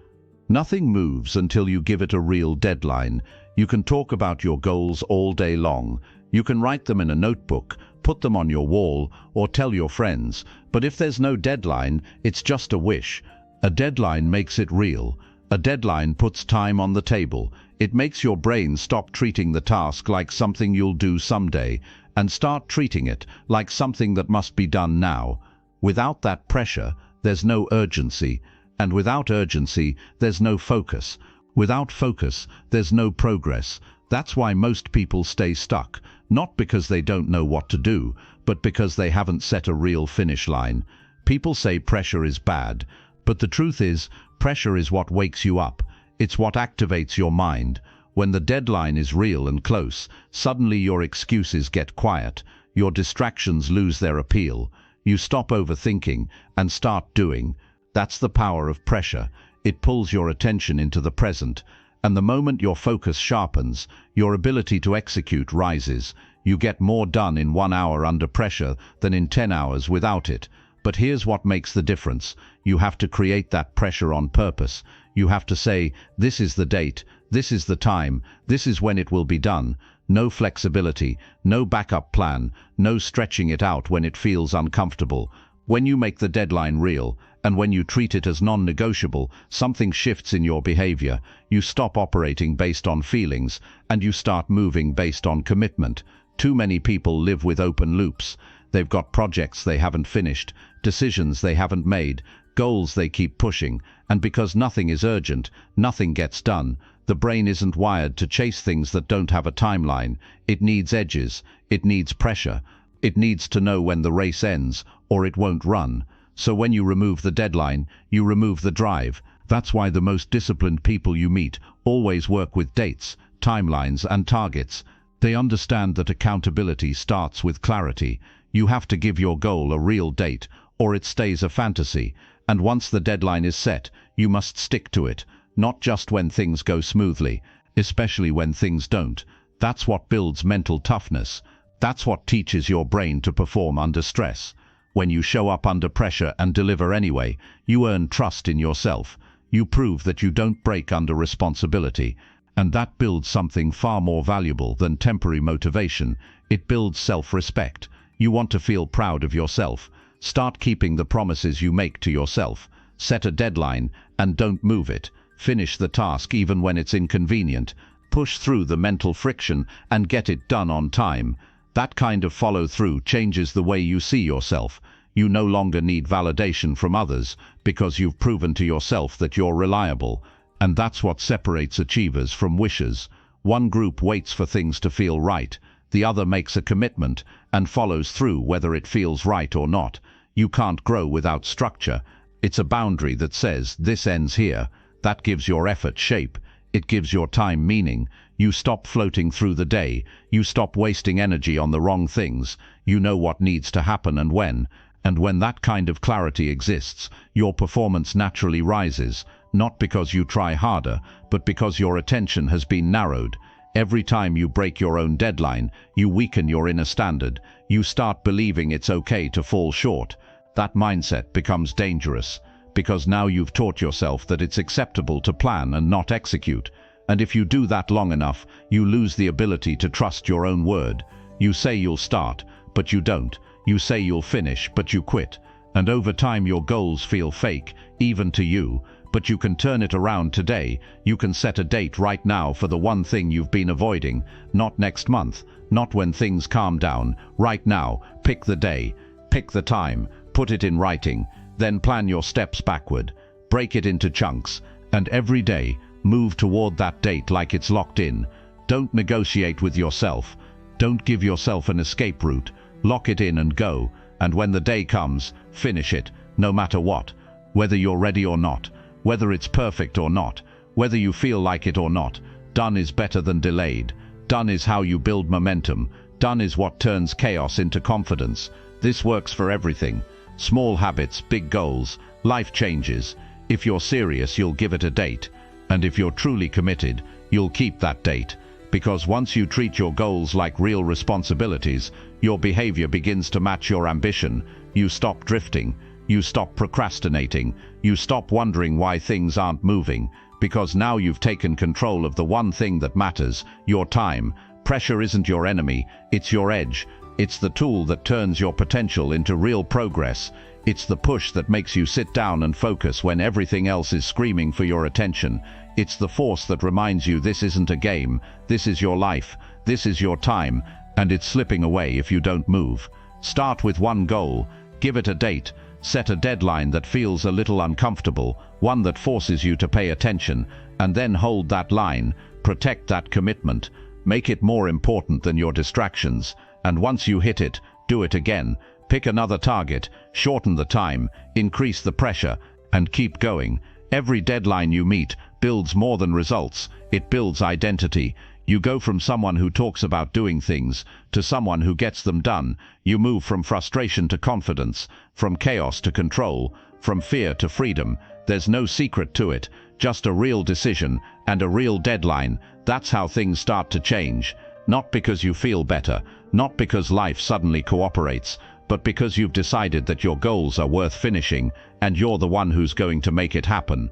Nothing moves until you give it a real deadline. You can talk about your goals all day long. You can write them in a notebook, put them on your wall, or tell your friends. But if there's no deadline, it's just a wish. A deadline makes it real. A deadline puts time on the table. It makes your brain stop treating the task like something you'll do someday and start treating it like something that must be done now. Without that pressure, there's no urgency. And without urgency, there's no focus. Without focus, there's no progress. That's why most people stay stuck, not because they don't know what to do, but because they haven't set a real finish line. People say pressure is bad, but the truth is, pressure is what wakes you up. It's what activates your mind. When the deadline is real and close, suddenly your excuses get quiet. Your distractions lose their appeal. You stop overthinking and start doing. That's the power of pressure. It pulls your attention into the present, and the moment your focus sharpens, your ability to execute rises. You get more done in 1 hour under pressure than in 10 hours without it. But here's what makes the difference. You have to create that pressure on purpose. You have to say, this is the date, this is the time, this is when it will be done. No flexibility, no backup plan, no stretching it out when it feels uncomfortable. When you make the deadline real, and when you treat it as non-negotiable, something shifts in your behavior. You stop operating based on feelings, and you start moving based on commitment. Too many people live with open loops. They've got projects they haven't finished, decisions they haven't made, goals they keep pushing, and because nothing is urgent, nothing gets done. The brain isn't wired to chase things that don't have a timeline. It needs edges. It needs pressure. It needs to know when the race ends, or it won't run. So when you remove the deadline, you remove the drive. That's why the most disciplined people you meet always work with dates, timelines, and targets. They understand that accountability starts with clarity. You have to give your goal a real date, or it stays a fantasy. And once the deadline is set, you must stick to it, not just when things go smoothly, especially when things don't. That's what builds mental toughness. That's what teaches your brain to perform under stress. When you show up under pressure and deliver anyway, you earn trust in yourself. You prove that you don't break under responsibility. And that builds something far more valuable than temporary motivation. It builds self-respect. You want to feel proud of yourself. Start keeping the promises you make to yourself. Set a deadline and don't move it. Finish the task even when it's inconvenient. Push through the mental friction and get it done on time. That kind of follow-through changes the way you see yourself. You no longer need validation from others because you've proven to yourself that you're reliable. And that's what separates achievers from wishers. One group waits for things to feel right. The other makes a commitment and follows through whether it feels right or not. You can't grow without structure. It's a boundary that says, this ends here. That gives your effort shape. It gives your time meaning. You stop floating through the day. You stop wasting energy on the wrong things. You know what needs to happen and when. And when that kind of clarity exists, your performance naturally rises, not because you try harder, but because your attention has been narrowed. Every time you break your own deadline, you weaken your inner standard. You start believing it's okay to fall short. That mindset becomes dangerous, because now you've taught yourself that it's acceptable to plan and not execute. And if you do that long enough, you lose the ability to trust your own word. You say you'll start, but you don't. You say you'll finish, but you quit. And over time your goals feel fake, even to you. But you can turn it around today. You can set a date right now for the one thing you've been avoiding. Not next month, not when things calm down. Right now, pick the day, pick the time, put it in writing, then plan your steps backward. Break it into chunks, and every day, move toward that date like it's locked in. Don't negotiate with yourself. Don't give yourself an escape route. Lock it in and go. And when the day comes, finish it, no matter what. Whether you're ready or not. Whether it's perfect or not. Whether you feel like it or not. Done is better than delayed. Done is how you build momentum. Done is what turns chaos into confidence. This works for everything. Small habits, big goals, life changes. If you're serious, you'll give it a date. And if you're truly committed, you'll keep that date. Because once you treat your goals like real responsibilities, your behavior begins to match your ambition. You stop drifting. You stop procrastinating. You stop wondering why things aren't moving. Because now you've taken control of the one thing that matters, your time. Pressure isn't your enemy, it's your edge. It's the tool that turns your potential into real progress. It's the push that makes you sit down and focus when everything else is screaming for your attention. It's the force that reminds you this isn't a game, this is your life, this is your time, and it's slipping away if you don't move. Start with one goal, give it a date, set a deadline that feels a little uncomfortable, one that forces you to pay attention, and then hold that line, protect that commitment, make it more important than your distractions. And once you hit it, do it again. Pick another target, shorten the time, increase the pressure, and keep going. Every deadline you meet builds more than results. It builds identity. You go from someone who talks about doing things to someone who gets them done. You move from frustration to confidence, from chaos to control, from fear to freedom. There's no secret to it, just a real decision and a real deadline. That's how things start to change. Not because you feel better, not because life suddenly cooperates, but because you've decided that your goals are worth finishing, and you're the one who's going to make it happen.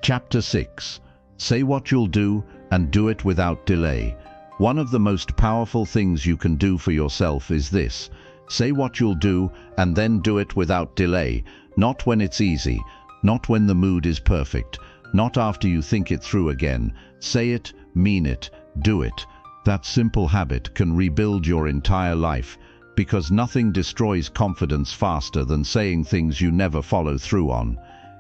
Chapter 6. Say what you'll do, and do it without delay. One of the most powerful things you can do for yourself is this. Say what you'll do, and then do it without delay. Not when it's easy, not when the mood is perfect, not after you think it through again. Say it, mean it, do it. That simple habit can rebuild your entire life, because nothing destroys confidence faster than saying things you never follow through on.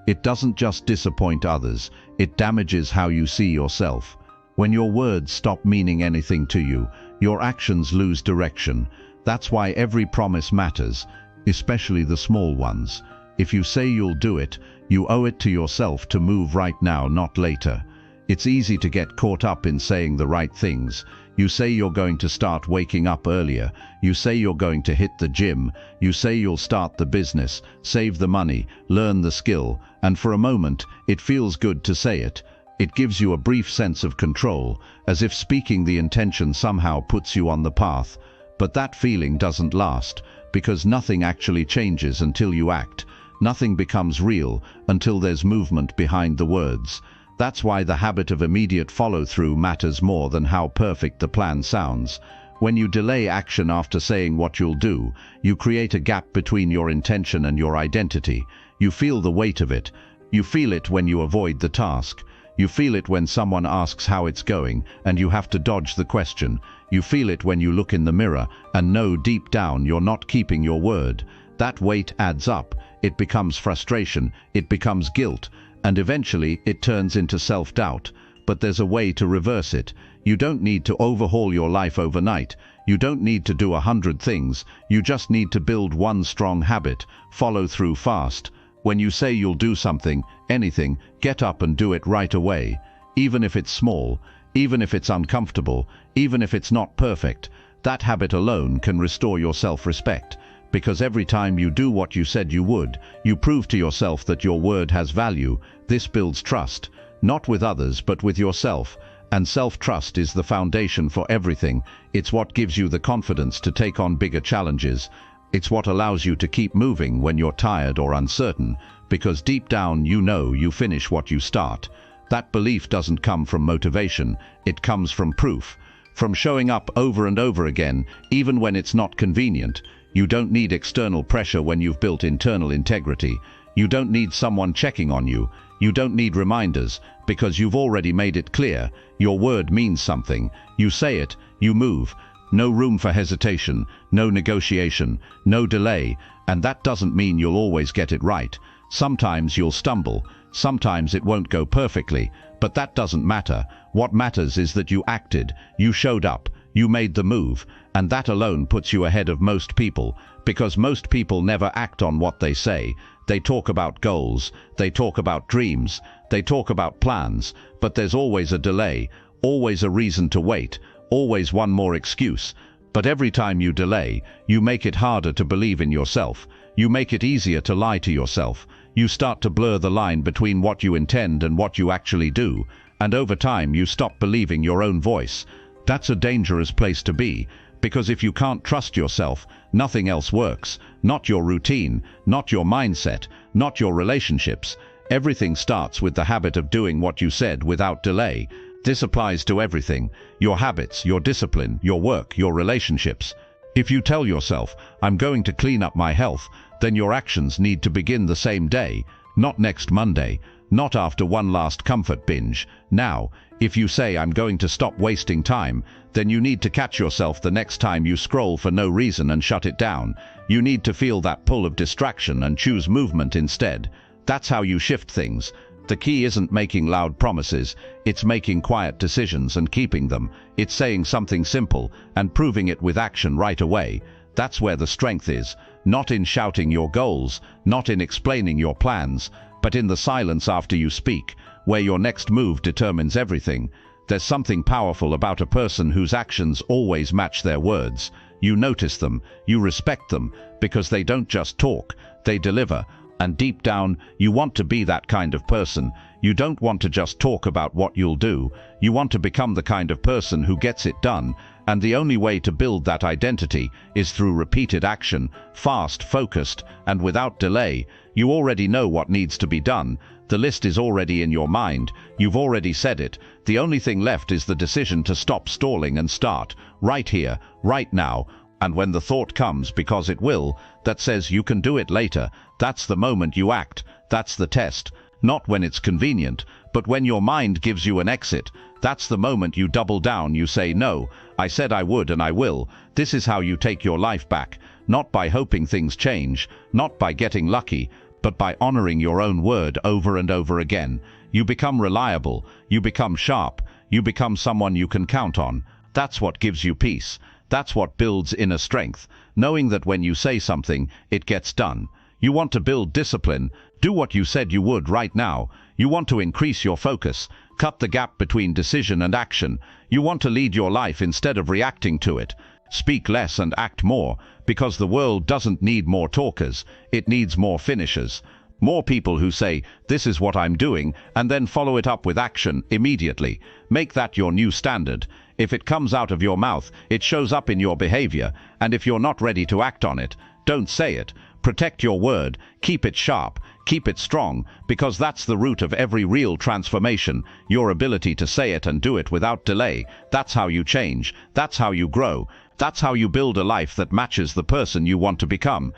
It doesn't just disappoint others, it damages how you see yourself. When your words stop meaning anything to you, your actions lose direction. That's why every promise matters, especially the small ones. If you say you'll do it, you owe it to yourself to move right now, not later. It's easy to get caught up in saying the right things. You say you're going to start waking up earlier. You say you're going to hit the gym. You say you'll start the business, save the money, learn the skill. And for a moment, it feels good to say it. It gives you a brief sense of control, as if speaking the intention somehow puts you on the path. But that feeling doesn't last, because nothing actually changes until you act. Nothing becomes real until there's movement behind the words. That's why the habit of immediate follow-through matters more than how perfect the plan sounds. When you delay action after saying what you'll do, you create a gap between your intention and your identity. You feel the weight of it. You feel it when you avoid the task. You feel it when someone asks how it's going, and you have to dodge the question. You feel it when you look in the mirror and know deep down you're not keeping your word. That weight adds up. It becomes frustration, it becomes guilt, and eventually it turns into self-doubt. But there's a way to reverse it. You don't need to overhaul your life overnight. You don't need to do 100 things. You just need to build one strong habit. Follow through fast. When you say you'll do something, anything, get up and do it right away. Even if it's small, even if it's uncomfortable, even if it's not perfect, that habit alone can restore your self-respect. Because every time you do what you said you would, you prove to yourself that your word has value. This builds trust, not with others but with yourself. And self-trust is the foundation for everything. It's what gives you the confidence to take on bigger challenges. It's what allows you to keep moving when you're tired or uncertain, because deep down you know you finish what you start. That belief doesn't come from motivation, it comes from proof. From showing up over and over again, even when it's not convenient. You don't need external pressure when you've built internal integrity. You don't need someone checking on you. You don't need reminders, because you've already made it clear. Your word means something. You say it, you move. No room for hesitation, no negotiation, no delay, and that doesn't mean you'll always get it right. Sometimes you'll stumble, sometimes it won't go perfectly, but that doesn't matter. What matters is that you acted, you showed up, you made the move, and that alone puts you ahead of most people, because most people never act on what they say. They talk about goals, they talk about dreams, they talk about plans, but there's always a delay, always a reason to wait, always one more excuse. But every time you delay, you make it harder to believe in yourself. You make it easier to lie to yourself. You start to blur the line between what you intend and what you actually do. And over time, you stop believing your own voice. That's a dangerous place to be, because if you can't trust yourself, nothing else works. Not your routine, not your mindset, not your relationships. Everything starts with the habit of doing what you said without delay. This applies to everything, your habits, your discipline, your work, your relationships. If you tell yourself, I'm going to clean up my health, then your actions need to begin the same day, not next Monday, not after one last comfort binge. Now, if you say I'm going to stop wasting time, then you need to catch yourself the next time you scroll for no reason and shut it down. You need to feel that pull of distraction and choose movement instead. That's how you shift things. The key isn't making loud promises, it's making quiet decisions and keeping them. It's saying something simple and proving it with action right away. That's where the strength is, not in shouting your goals, not in explaining your plans, but in the silence after you speak, where your next move determines everything. There's something powerful about a person whose actions always match their words. You notice them, you respect them, because they don't just talk, they deliver. And deep down, you want to be that kind of person. You don't want to just talk about what you'll do. You want to become the kind of person who gets it done. And the only way to build that identity is through repeated action, fast, focused, and without delay. You already know what needs to be done. The list is already in your mind. You've already said it. The only thing left is the decision to stop stalling and start, right here, right now. And when the thought comes, because it will, that says you can do it later, that's the moment you act. That's the test. Not when it's convenient, but when your mind gives you an exit. That's the moment you double down. You say, no, I said I would and I will. This is how you take your life back. Not by hoping things change, not by getting lucky, but by honoring your own word over and over again. You become reliable. You become sharp. You become someone you can count on. That's what gives you peace. That's what builds inner strength, knowing that when you say something, it gets done. You want to build discipline. Do what you said you would right now. You want to increase your focus, cut the gap between decision and action. You want to lead your life instead of reacting to it. Speak less and act more, because the world doesn't need more talkers, it needs more finishers. More people who say, this is what I'm doing, and then follow it up with action immediately. Make that your new standard. If it comes out of your mouth, it shows up in your behavior, and if you're not ready to act on it, don't say it. Protect your word, keep it sharp, keep it strong, because that's the root of every real transformation, your ability to say it and do it without delay. That's how you change, that's how you grow, That's how you build a life that matches the person you want to become.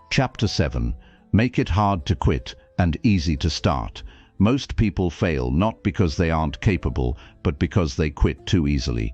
Chapter 7. Make it hard to quit and easy to start. Most people fail not because they aren't capable, but because they quit too easily.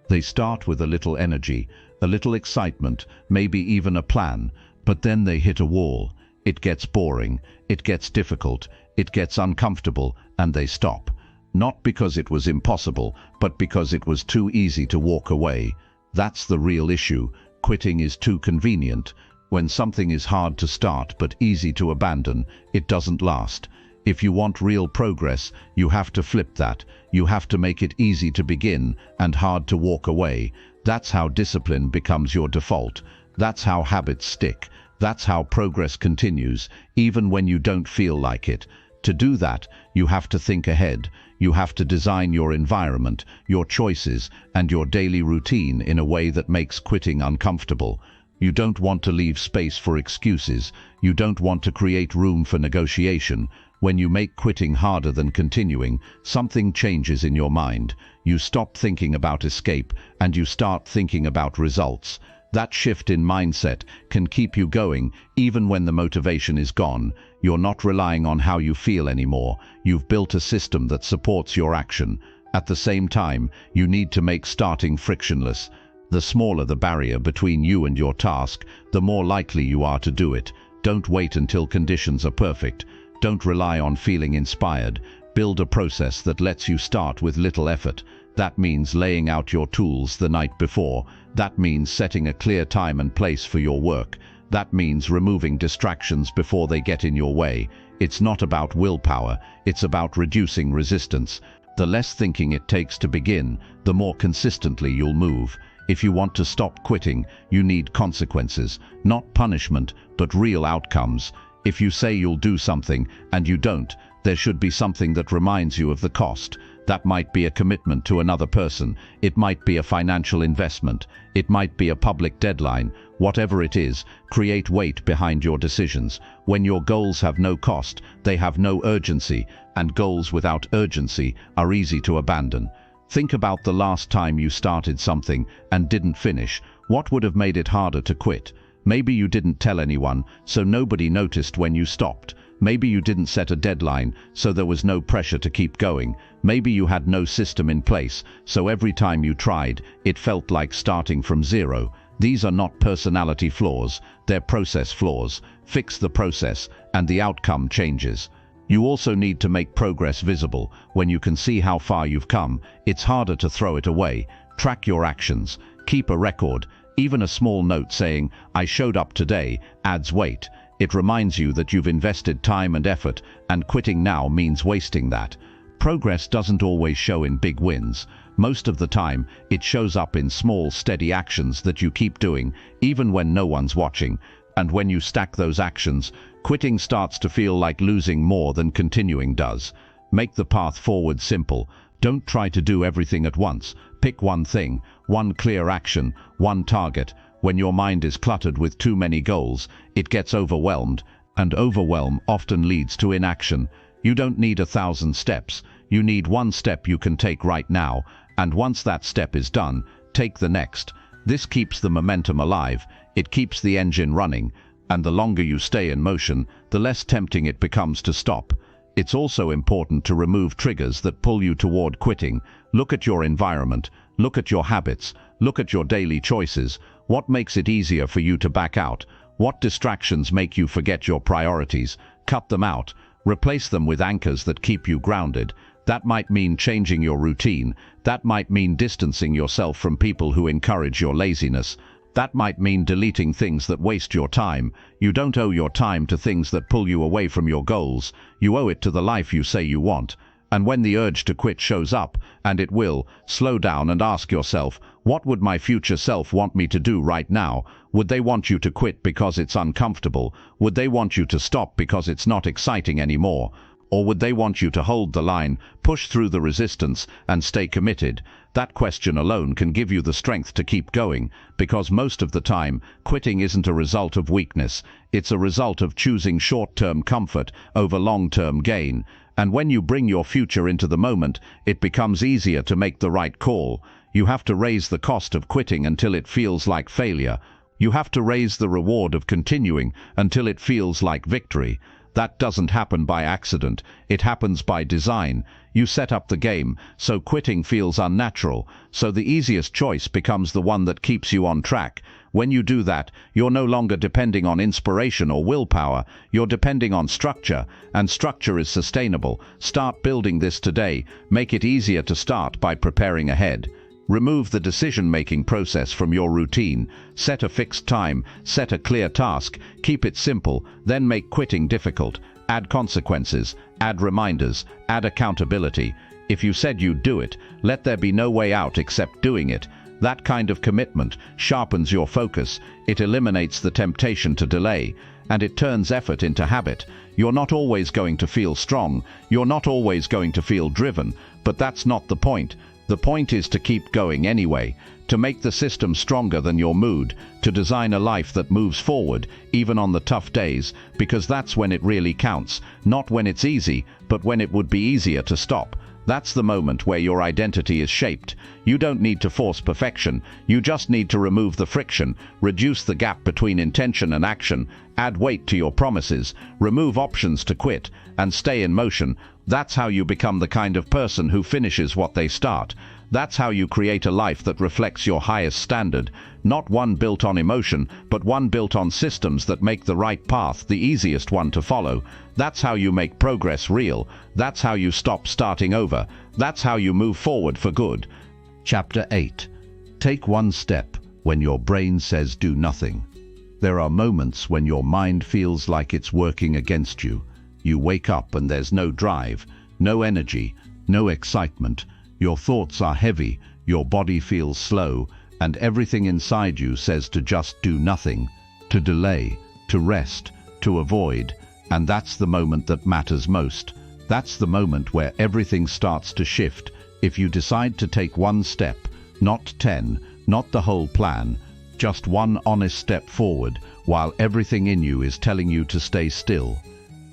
They start with a little energy, a little excitement, maybe even a plan, but then they hit a wall. It gets boring, it gets difficult, it gets uncomfortable, and they stop. Not because it was impossible, but because it was too easy to walk away. That's the real issue. Quitting is too convenient. When something is hard to start but easy to abandon, it doesn't last. If you want real progress, you have to flip that. You have to make it easy to begin and hard to walk away. That's how discipline becomes your default. That's how habits stick. That's how progress continues, even when you don't feel like it. To do that, you have to think ahead. You have to design your environment, your choices, and your daily routine in a way that makes quitting uncomfortable. You don't want to leave space for excuses. You don't want to create room for negotiation. When you make quitting harder than continuing, something changes in your mind. You stop thinking about escape and you start thinking about results. That shift in mindset can keep you going even when the motivation is gone. You're not relying on how you feel anymore. You've built a system that supports your action. At the same time, you need to make starting frictionless. The smaller the barrier between you and your task, the more likely you are to do it. Don't wait until conditions are perfect. Don't rely on feeling inspired. Build a process that lets you start with little effort. That means laying out your tools the night before. That means setting a clear time and place for your work. That means removing distractions before they get in your way. It's not about willpower, it's about reducing resistance. The less thinking it takes to begin, the more consistently you'll move. If you want to stop quitting, you need consequences, not punishment, but real outcomes. If you say you'll do something and you don't, there should be something that reminds you of the cost. That might be a commitment to another person. It might be a financial investment. It might be a public deadline. Whatever it is, create weight behind your decisions. When your goals have no cost, they have no urgency, and goals without urgency are easy to abandon. Think about the last time you started something and didn't finish. What would have made it harder to quit? Maybe you didn't tell anyone, so nobody noticed when you stopped. Maybe you didn't set a deadline, so there was no pressure to keep going. Maybe you had no system in place, so every time you tried, it felt like starting from zero. These are not personality flaws, they're process flaws. Fix the process, and the outcome changes. You also need to make progress visible. When you can see how far you've come, it's harder to throw it away. Track your actions. Keep a record. Even a small note saying, "I showed up today," adds weight. It reminds you that you've invested time and effort, and quitting now means wasting that. Progress doesn't always show in big wins. Most of the time, it shows up in small, steady actions that you keep doing, even when no one's watching. And when you stack those actions, quitting starts to feel like losing more than continuing does. Make the path forward simple. Don't try to do everything at once. Pick one thing, one clear action, one target. When your mind is cluttered with too many goals, it gets overwhelmed, and overwhelm often leads to inaction. You don't need 1,000 steps. You need one step you can take right now, and once that step is done, take the next. This keeps the momentum alive, it keeps the engine running, and the longer you stay in motion, the less tempting it becomes to stop. It's also important to remove triggers that pull you toward quitting. Look at your environment, look at your habits, look at your daily choices. What makes it easier for you to back out? What distractions make you forget your priorities? Cut them out. Replace them with anchors that keep you grounded. That might mean changing your routine. That might mean distancing yourself from people who encourage your laziness. That might mean deleting things that waste your time. You don't owe your time to things that pull you away from your goals. You owe it to the life you say you want. And when the urge to quit shows up, and it will, slow down and ask yourself, what would my future self want me to do right now? Would they want you to quit because it's uncomfortable? Would they want you to stop because it's not exciting anymore? Or would they want you to hold the line, push through the resistance, and stay committed? That question alone can give you the strength to keep going, because most of the time, quitting isn't a result of weakness. It's a result of choosing short-term comfort over long-term gain. And when you bring your future into the moment, it becomes easier to make the right call. You have to raise the cost of quitting until it feels like failure. You have to raise the reward of continuing until it feels like victory. That doesn't happen by accident. It happens by design. You set up the game, so quitting feels unnatural. So the easiest choice becomes the one that keeps you on track. When you do that, you're no longer depending on inspiration or willpower. You're depending on structure, and structure is sustainable. Start building this today. Make it easier to start by preparing ahead. Remove the decision-making process from your routine. Set a fixed time, set a clear task, keep it simple, then make quitting difficult. Add consequences, add reminders, add accountability. If you said you'd do it, let there be no way out except doing it. That kind of commitment sharpens your focus, it eliminates the temptation to delay, and it turns effort into habit. You're not always going to feel strong, you're not always going to feel driven, but that's not the point. The point is to keep going anyway, to make the system stronger than your mood, to design a life that moves forward, even on the tough days, because that's when it really counts, not when it's easy, but when it would be easier to stop. That's the moment where your identity is shaped. You don't need to force perfection, you just need to remove the friction, reduce the gap between intention and action, add weight to your promises, remove options to quit, and stay in motion. That's how you become the kind of person who finishes what they start. That's how you create a life that reflects your highest standard, not one built on emotion, but one built on systems that make the right path the easiest one to follow. That's how you make progress real. That's how you stop starting over. That's how you move forward for good. Chapter 8. Take one step when your brain says do nothing. There are moments when your mind feels like it's working against you. You wake up and there's no drive, no energy, no excitement. Your thoughts are heavy, your body feels slow, and everything inside you says to just do nothing, to delay, to rest, to avoid. And that's the moment that matters most. That's the moment where everything starts to shift. If you decide to take one step, not 10, not the whole plan, just one honest step forward, while everything in you is telling you to stay still.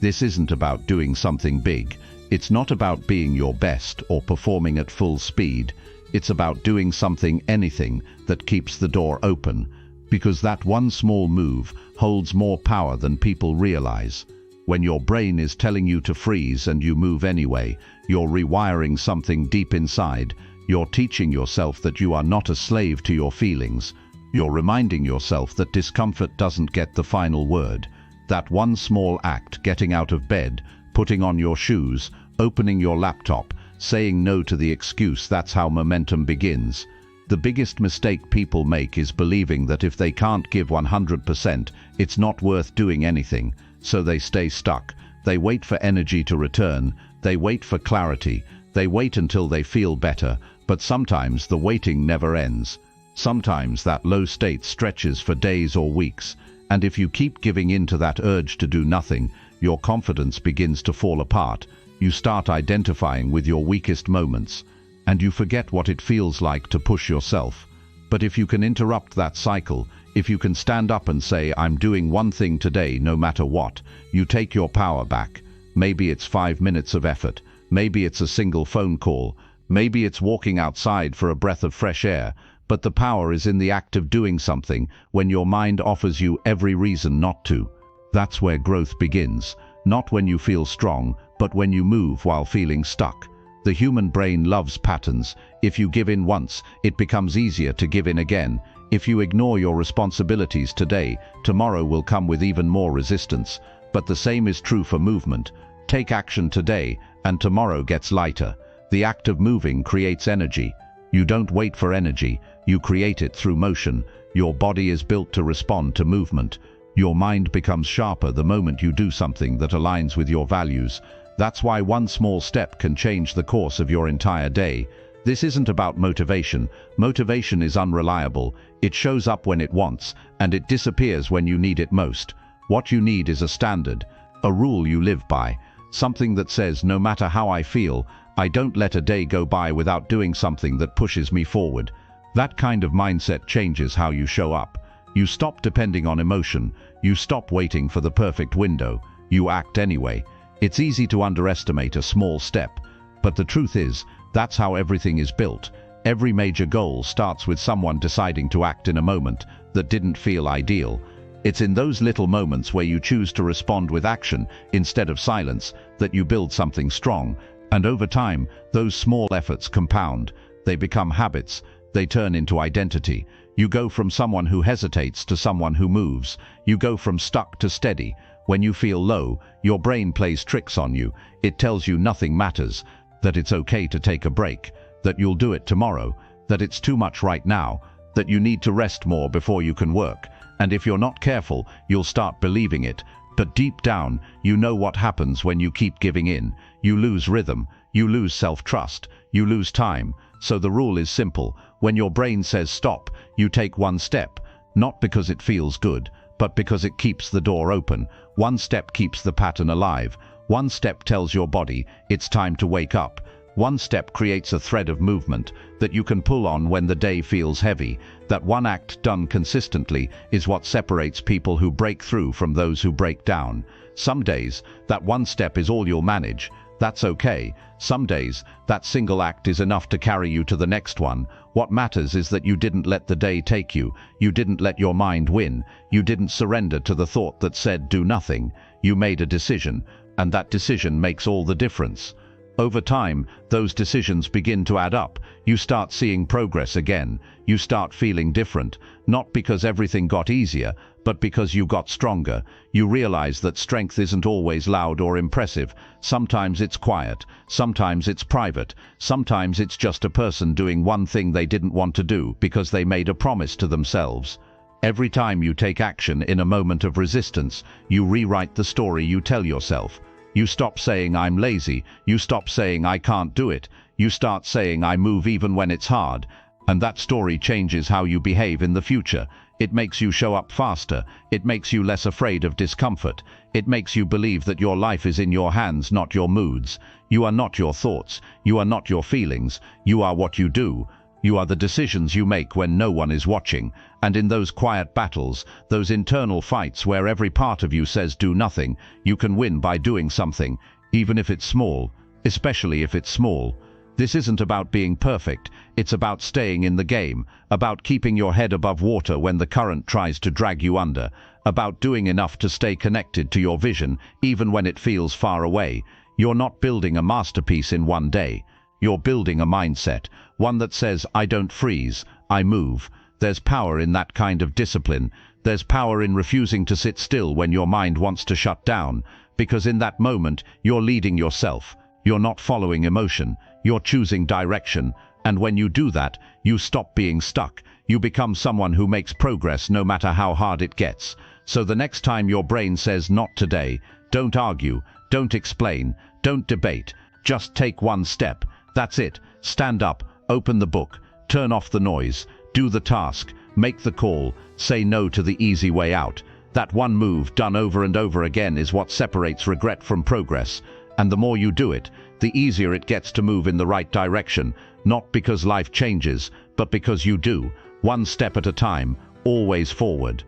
This isn't about doing something big. It's not about being your best or performing at full speed. It's about doing something, anything, that keeps the door open, because that one small move holds more power than people realize. When your brain is telling you to freeze and you move anyway, you're rewiring something deep inside. You're teaching yourself that you are not a slave to your feelings. You're reminding yourself that discomfort doesn't get the final word. That one small act, getting out of bed, putting on your shoes, opening your laptop, saying no to the excuse, that's how momentum begins. The biggest mistake people make is believing that if they can't give 100%, it's not worth doing anything. So they stay stuck. They wait for energy to return. They wait for clarity. They wait until they feel better. But sometimes the waiting never ends. Sometimes that low state stretches for days or weeks. And if you keep giving in to that urge to do nothing, your confidence begins to fall apart. You start identifying with your weakest moments, and you forget what it feels like to push yourself. But if you can interrupt that cycle, if you can stand up and say, I'm doing one thing today no matter what, you take your power back. Maybe it's 5 minutes of effort. Maybe it's a single phone call. Maybe it's walking outside for a breath of fresh air. But the power is in the act of doing something when your mind offers you every reason not to. That's where growth begins, not when you feel strong, but when you move while feeling stuck. The human brain loves patterns. If you give in once, it becomes easier to give in again. If you ignore your responsibilities today, tomorrow will come with even more resistance. But the same is true for movement. Take action today, and tomorrow gets lighter. The act of moving creates energy. You don't wait for energy, you create it through motion. Your body is built to respond to movement. Your mind becomes sharper the moment you do something that aligns with your values. That's why one small step can change the course of your entire day. This isn't about motivation. Motivation is unreliable. It shows up when it wants, and it disappears when you need it most. What you need is a standard, a rule you live by, something that says, no matter how I feel, I don't let a day go by without doing something that pushes me forward. That kind of mindset changes how you show up. You stop depending on emotion. You stop waiting for the perfect window. You act anyway. It's easy to underestimate a small step, but the truth is, that's how everything is built. Every major goal starts with someone deciding to act in a moment that didn't feel ideal. It's in those little moments where you choose to respond with action instead of silence that you build something strong. And over time, those small efforts compound. They become habits. They turn into identity. You go from someone who hesitates to someone who moves. You go from stuck to steady. When you feel low, your brain plays tricks on you. It tells you nothing matters, that it's okay to take a break, that you'll do it tomorrow, that it's too much right now, that you need to rest more before you can work. And if you're not careful, you'll start believing it. But deep down, you know what happens when you keep giving in. You lose rhythm, you lose self-trust, you lose time. So the rule is simple. When your brain says stop, you take one step, not because it feels good, but because it keeps the door open. One step keeps the pattern alive. One step tells your body it's time to wake up. One step creates a thread of movement that you can pull on when the day feels heavy. That one act done consistently is what separates people who break through from those who break down. Some days, that one step is all you'll manage. That's okay. Some days, that single act is enough to carry you to the next one. What matters is that you didn't let the day take you. You didn't let your mind win. You didn't surrender to the thought that said do nothing. You made a decision, and that decision makes all the difference. Over time, those decisions begin to add up. You start seeing progress again. You start feeling different, not because everything got easier, but because you got stronger. You realize that strength isn't always loud or impressive. Sometimes it's quiet, sometimes it's private, sometimes it's just a person doing one thing they didn't want to do because they made a promise to themselves. Every time you take action in a moment of resistance, you rewrite the story you tell yourself. You stop saying I'm lazy, you stop saying I can't do it, you start saying I move even when it's hard, and that story changes how you behave in the future. It makes you show up faster, it makes you less afraid of discomfort, it makes you believe that your life is in your hands, not your moods. You are not your thoughts, you are not your feelings, you are what you do. You are the decisions you make when no one is watching, and in those quiet battles, those internal fights where every part of you says do nothing, you can win by doing something, even if it's small, especially if it's small. This isn't about being perfect, it's about staying in the game, about keeping your head above water when the current tries to drag you under, about doing enough to stay connected to your vision even when it feels far away. You're not building a masterpiece in one day. You're building a mindset, one that says, I don't freeze, I move. There's power in that kind of discipline. There's power in refusing to sit still when your mind wants to shut down, because in that moment, you're leading yourself. You're not following emotion, you're choosing direction, and when you do that, you stop being stuck. You become someone who makes progress no matter how hard it gets. So the next time your brain says not today, don't argue, don't explain, don't debate, just take one step. That's it. Stand up, open the book, turn off the noise, do the task, make the call, say no to the easy way out. That one move done over and over again is what separates regret from progress. And the more you do it, the easier it gets to move in the right direction, not because life changes, but because you do, one step at a time, always forward.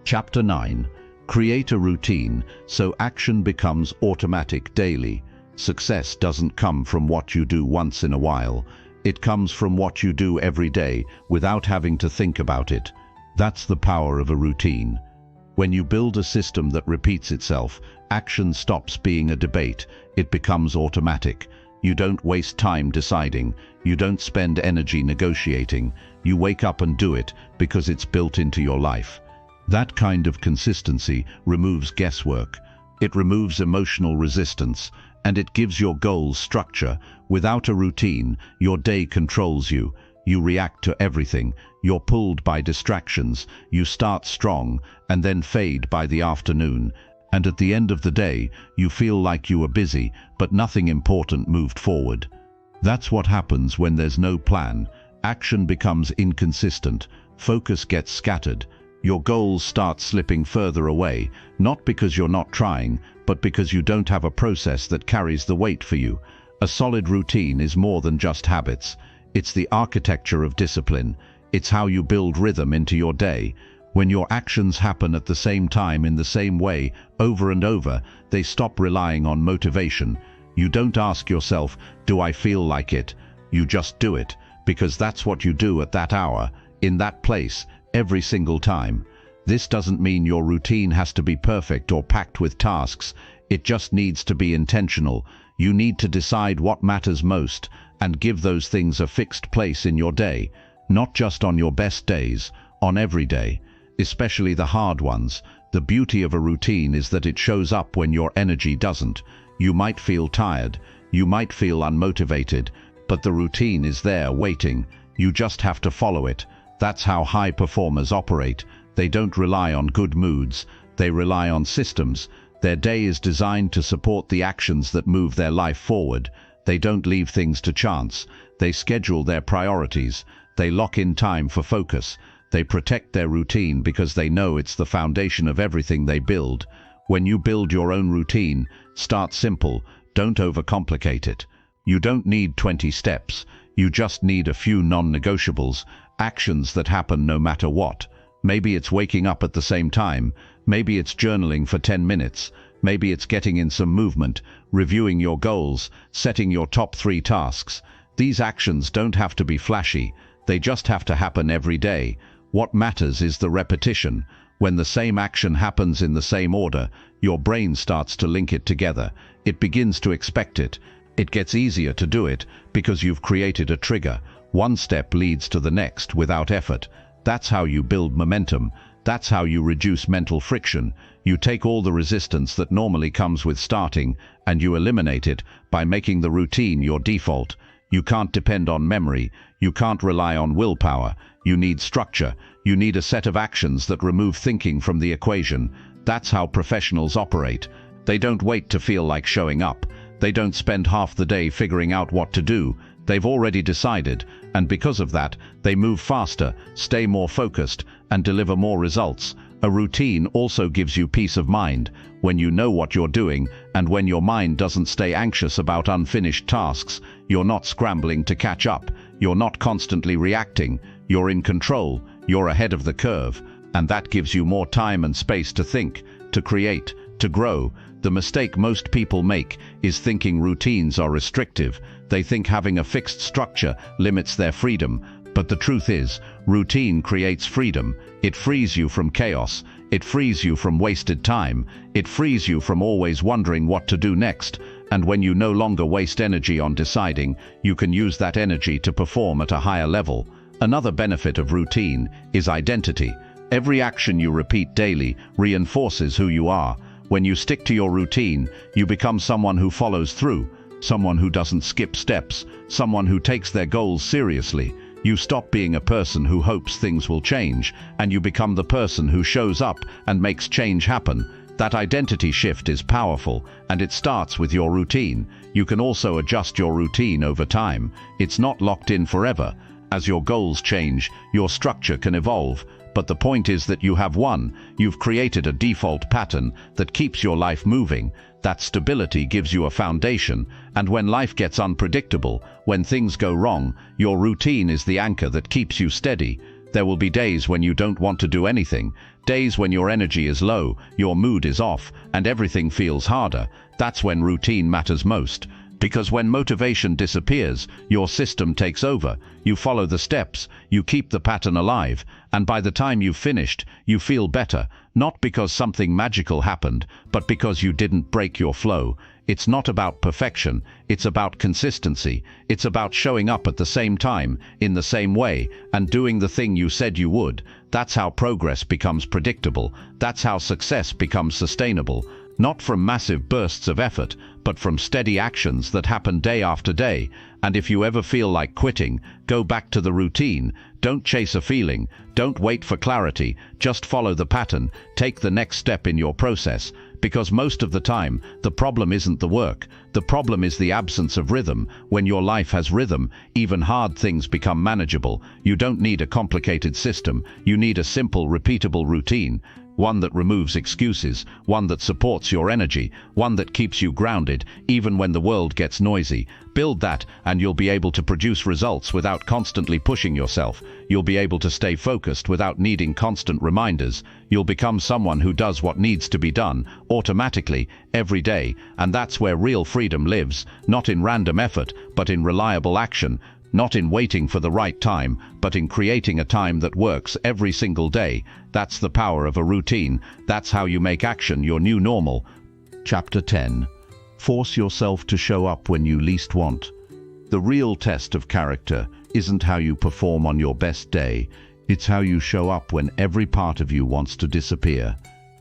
Chapter 9. Create a routine so action becomes automatic daily. Success doesn't come from what you do once in a while. It comes from what you do every day without having to think about it. That's the power of a routine. When you build a system that repeats itself, action stops being a debate. It becomes automatic. You don't waste time deciding. You don't spend energy negotiating. You wake up and do it because it's built into your life. That kind of consistency removes guesswork. It removes emotional resistance, and it gives your goals structure. Without a routine, your day controls you. You react to everything. You're pulled by distractions. You start strong and then fade by the afternoon. And at the end of the day, you feel like you were busy, but nothing important moved forward. That's what happens when there's no plan. Action becomes inconsistent. Focus gets scattered. Your goals start slipping further away, not because you're not trying, but because you don't have a process that carries the weight for you. A solid routine is more than just habits. It's the architecture of discipline. It's how you build rhythm into your day. When your actions happen at the same time in the same way, over and over, they stop relying on motivation. You don't ask yourself, do I feel like it? You just do it, because that's what you do at that hour, in that place, every single time. This doesn't mean your routine has to be perfect or packed with tasks. It just needs to be intentional. You need to decide what matters most and give those things a fixed place in your day, not just on your best days, on every day, especially the hard ones. The beauty of a routine is that it shows up when your energy doesn't. You might feel tired, you might feel unmotivated, but the routine is there waiting. You just have to follow it. That's how high performers operate. They don't rely on good moods, they rely on systems. Their day is designed to support the actions that move their life forward. They don't leave things to chance. They schedule their priorities. They lock in time for focus. They protect their routine because they know it's the foundation of everything they build. When you build your own routine, start simple. Don't overcomplicate it. You don't need 20 steps. You just need a few non-negotiables, actions that happen no matter what. Maybe it's waking up at the same time. Maybe it's journaling for 10 minutes. Maybe it's getting in some movement, reviewing your goals, setting your top 3 tasks. These actions don't have to be flashy. They just have to happen every day. What matters is the repetition. When the same action happens in the same order, your brain starts to link it together. It begins to expect it. It gets easier to do it because you've created a trigger. One step leads to the next without effort. That's how you build momentum. That's how you reduce mental friction. You take all the resistance that normally comes with starting and you eliminate it by making the routine your default. You can't depend on memory. You can't rely on willpower. You need structure. You need a set of actions that remove thinking from the equation. That's how professionals operate. They don't wait to feel like showing up. They don't spend half the day figuring out what to do. They've already decided, and because of that, they move faster, stay more focused, and deliver more results. A routine also gives you peace of mind. When you know what you're doing, and when your mind doesn't stay anxious about unfinished tasks, you're not scrambling to catch up. You're not constantly reacting. You're in control. You're ahead of the curve. And that gives you more time and space to think, to create, to grow. The mistake most people make is thinking routines are restrictive. They think having a fixed structure limits their freedom. But the truth is, routine creates freedom. It frees you from chaos. It frees you from wasted time. It frees you from always wondering what to do next. And when you no longer waste energy on deciding, you can use that energy to perform at a higher level. Another benefit of routine is identity. Every action you repeat daily reinforces who you are. When you stick to your routine, you become someone who follows through, someone who doesn't skip steps, someone who takes their goals seriously. You stop being a person who hopes things will change, and you become the person who shows up and makes change happen. That identity shift is powerful, and it starts with your routine. You can also adjust your routine over time. It's not locked in forever. As your goals change, your structure can evolve. But the point is that you have one. You've created a default pattern that keeps your life moving. That stability gives you a foundation, and when life gets unpredictable, when things go wrong, your routine is the anchor that keeps you steady. There will be days when you don't want to do anything, days when your energy is low, your mood is off, and everything feels harder. That's when routine matters most. Because when motivation disappears, your system takes over. You follow the steps, you keep the pattern alive, and by the time you've finished, you feel better, not because something magical happened, but because you didn't break your flow. It's not about perfection, it's about consistency. It's about showing up at the same time, in the same way, and doing the thing you said you would. That's how progress becomes predictable. That's how success becomes sustainable. Not from massive bursts of effort, but from steady actions that happen day after day. And if you ever feel like quitting, go back to the routine. Don't chase a feeling. Don't wait for clarity. Just follow the pattern. Take the next step in your process. Because most of the time, the problem isn't the work. The problem is the absence of rhythm. When your life has rhythm, even hard things become manageable. You don't need a complicated system. You need a simple, repeatable routine. One that removes excuses, one that supports your energy, one that keeps you grounded, even when the world gets noisy. Build that, and you'll be able to produce results without constantly pushing yourself. You'll be able to stay focused without needing constant reminders. You'll become someone who does what needs to be done, automatically, every day. And that's where real freedom lives, not in random effort, but in reliable action. Not in waiting for the right time, but in creating a time that works every single day. That's the power of a routine. That's how you make action your new normal. Chapter 10. Force yourself to show up when you least want. The real test of character isn't how you perform on your best day. It's how you show up when every part of you wants to disappear.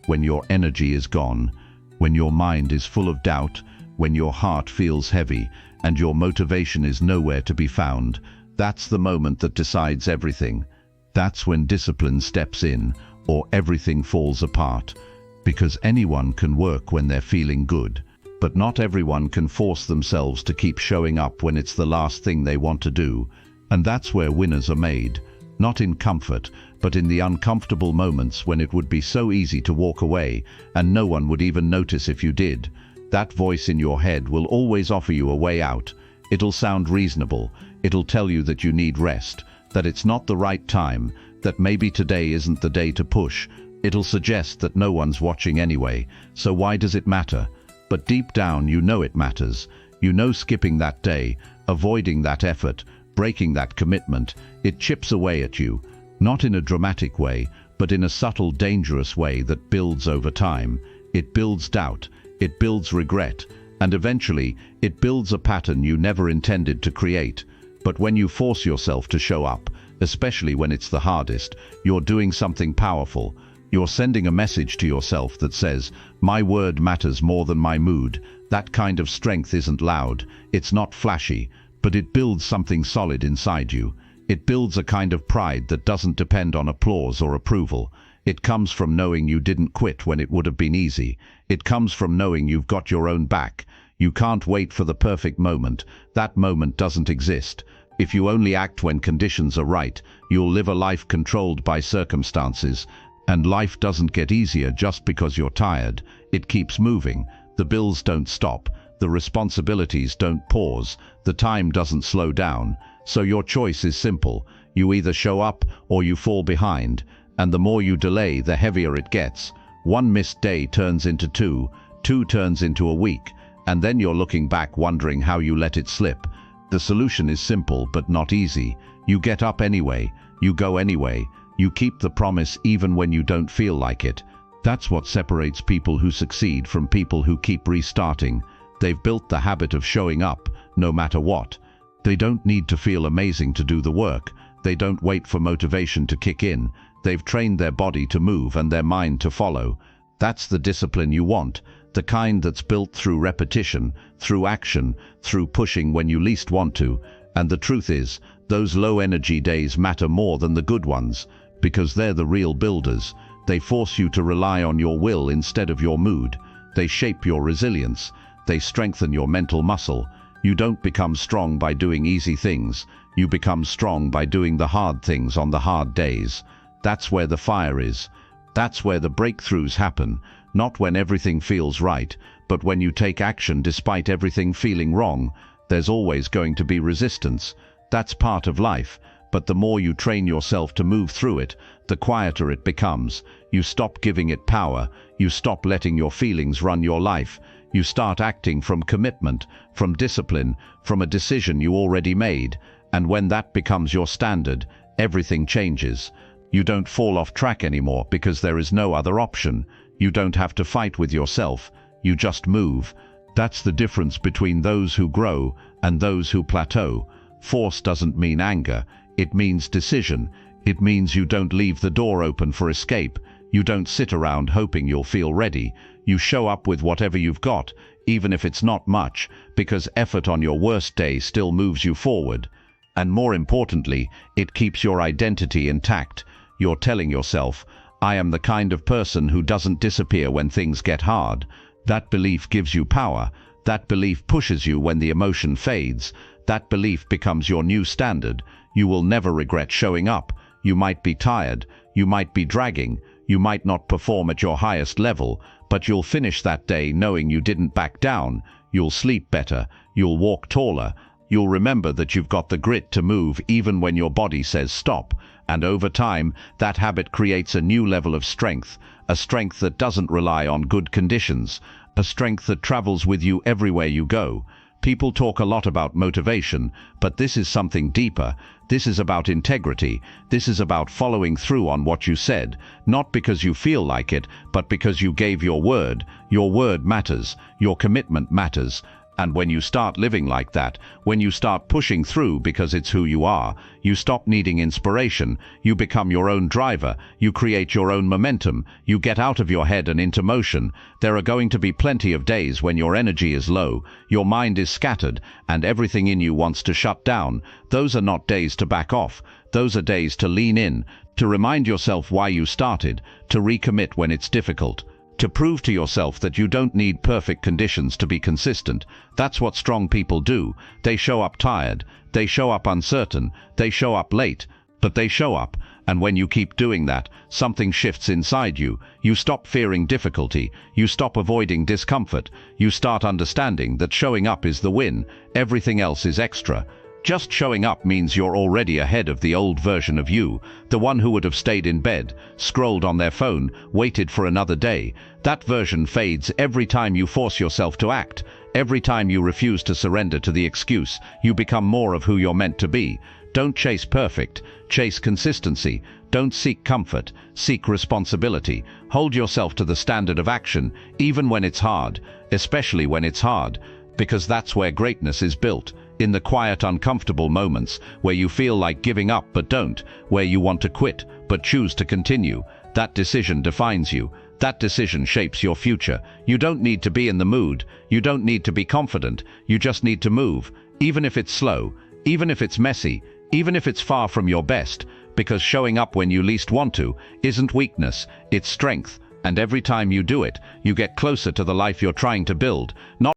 When your energy is gone. When your mind is full of doubt. When your heart feels heavy and your motivation is nowhere to be found. That's the moment that decides everything. That's when discipline steps in, or everything falls apart. Because anyone can work when they're feeling good, but not everyone can force themselves to keep showing up when it's the last thing they want to do. And that's where winners are made. Not in comfort, but in the uncomfortable moments when it would be so easy to walk away, and no one would even notice if you did. That voice in your head will always offer you a way out. It'll sound reasonable. It'll tell you that you need rest, that it's not the right time, that maybe today isn't the day to push. It'll suggest that no one's watching anyway, so why does it matter? But deep down you know it matters. You know skipping that day, avoiding that effort, breaking that commitment, it chips away at you. Not in a dramatic way, but in a subtle, dangerous way that builds over time. It builds doubt. It builds regret, and eventually it builds a pattern you never intended to create. But when you force yourself to show up, especially when it's the hardest, you're doing something powerful. You're sending a message to yourself that says, my word matters more than my mood. That kind of strength isn't loud, it's not flashy, but it builds something solid inside you. It builds a kind of pride that doesn't depend on applause or approval. It comes from knowing you didn't quit when it would have been easy. It comes from knowing you've got your own back. You can't wait for the perfect moment. That moment doesn't exist. If you only act when conditions are right, you'll live a life controlled by circumstances. And life doesn't get easier just because you're tired. It keeps moving. The bills don't stop. The responsibilities don't pause. The time doesn't slow down. So your choice is simple. You either show up or you fall behind. And the more you delay, the heavier it gets. One missed day turns into two turns into a week, and then you're looking back wondering how you let it slip. The solution is simple but not easy. You get up anyway, you go anyway, you keep the promise even when you don't feel like it. That's what separates people who succeed from people who keep restarting. They've built the habit of showing up, no matter what. They don't need to feel amazing to do the work. They don't wait for motivation to kick in. They've trained their body to move and their mind to follow. That's the discipline you want, the kind that's built through repetition, through action, through pushing when you least want to. And the truth is, those low-energy days matter more than the good ones, because they're the real builders. They force you to rely on your will instead of your mood. They shape your resilience. They strengthen your mental muscle. You don't become strong by doing easy things. You become strong by doing the hard things on the hard days. That's where the fire is. That's where the breakthroughs happen, not when everything feels right, but when you take action despite everything feeling wrong. There's always going to be resistance. That's part of life, but the more you train yourself to move through it, the quieter it becomes. You stop giving it power. You stop letting your feelings run your life. You start acting from commitment, from discipline, from a decision you already made. And when that becomes your standard, everything changes. You don't fall off track anymore because there is no other option. You don't have to fight with yourself. You just move. That's the difference between those who grow and those who plateau. Force doesn't mean anger. It means decision. It means you don't leave the door open for escape. You don't sit around hoping you'll feel ready. You show up with whatever you've got, even if it's not much, because effort on your worst day still moves you forward. And more importantly, it keeps your identity intact. You're telling yourself, I am the kind of person who doesn't disappear when things get hard. That belief gives you power. That belief pushes you when the emotion fades. That belief becomes your new standard. You will never regret showing up. You might be tired. You might be dragging. You might not perform at your highest level, but you'll finish that day knowing you didn't back down. You'll sleep better. You'll walk taller. You'll remember that you've got the grit to move even when your body says stop. And over time, that habit creates a new level of strength, a strength that doesn't rely on good conditions, a strength that travels with you everywhere you go. People talk a lot about motivation, but this is something deeper. This is about integrity. This is about following through on what you said, not because you feel like it, but because you gave your word. Your word matters. Your commitment matters. And when you start living like that, when you start pushing through because it's who you are, you stop needing inspiration, you become your own driver, you create your own momentum, you get out of your head and into motion. There are going to be plenty of days when your energy is low, your mind is scattered, and everything in you wants to shut down. Those are not days to back off. Those are days to lean in, to remind yourself why you started, to recommit when it's difficult. To prove to yourself that you don't need perfect conditions to be consistent. That's what strong people do. They show up tired, they show up uncertain, they show up late, but they show up, and when you keep doing that, something shifts inside you. You stop fearing difficulty, you stop avoiding discomfort, you start understanding that showing up is the win, everything else is extra. Just showing up means you're already ahead of the old version of you, the one who would have stayed in bed, scrolled on their phone, waited for another day. That version fades every time you force yourself to act. Every time you refuse to surrender to the excuse, you become more of who you're meant to be. Don't chase perfect, chase consistency. Don't seek comfort, seek responsibility. Hold yourself to the standard of action, even when it's hard, especially when it's hard, because that's where greatness is built. In the quiet, uncomfortable moments where you feel like giving up but don't, where you want to quit but choose to continue. That decision defines you. That decision shapes your future. You don't need to be in the mood. You don't need to be confident. You just need to move, even if it's slow, even if it's messy, even if it's far from your best, because showing up when you least want to isn't weakness, it's strength. And every time you do it, you get closer to the life you're trying to build. Not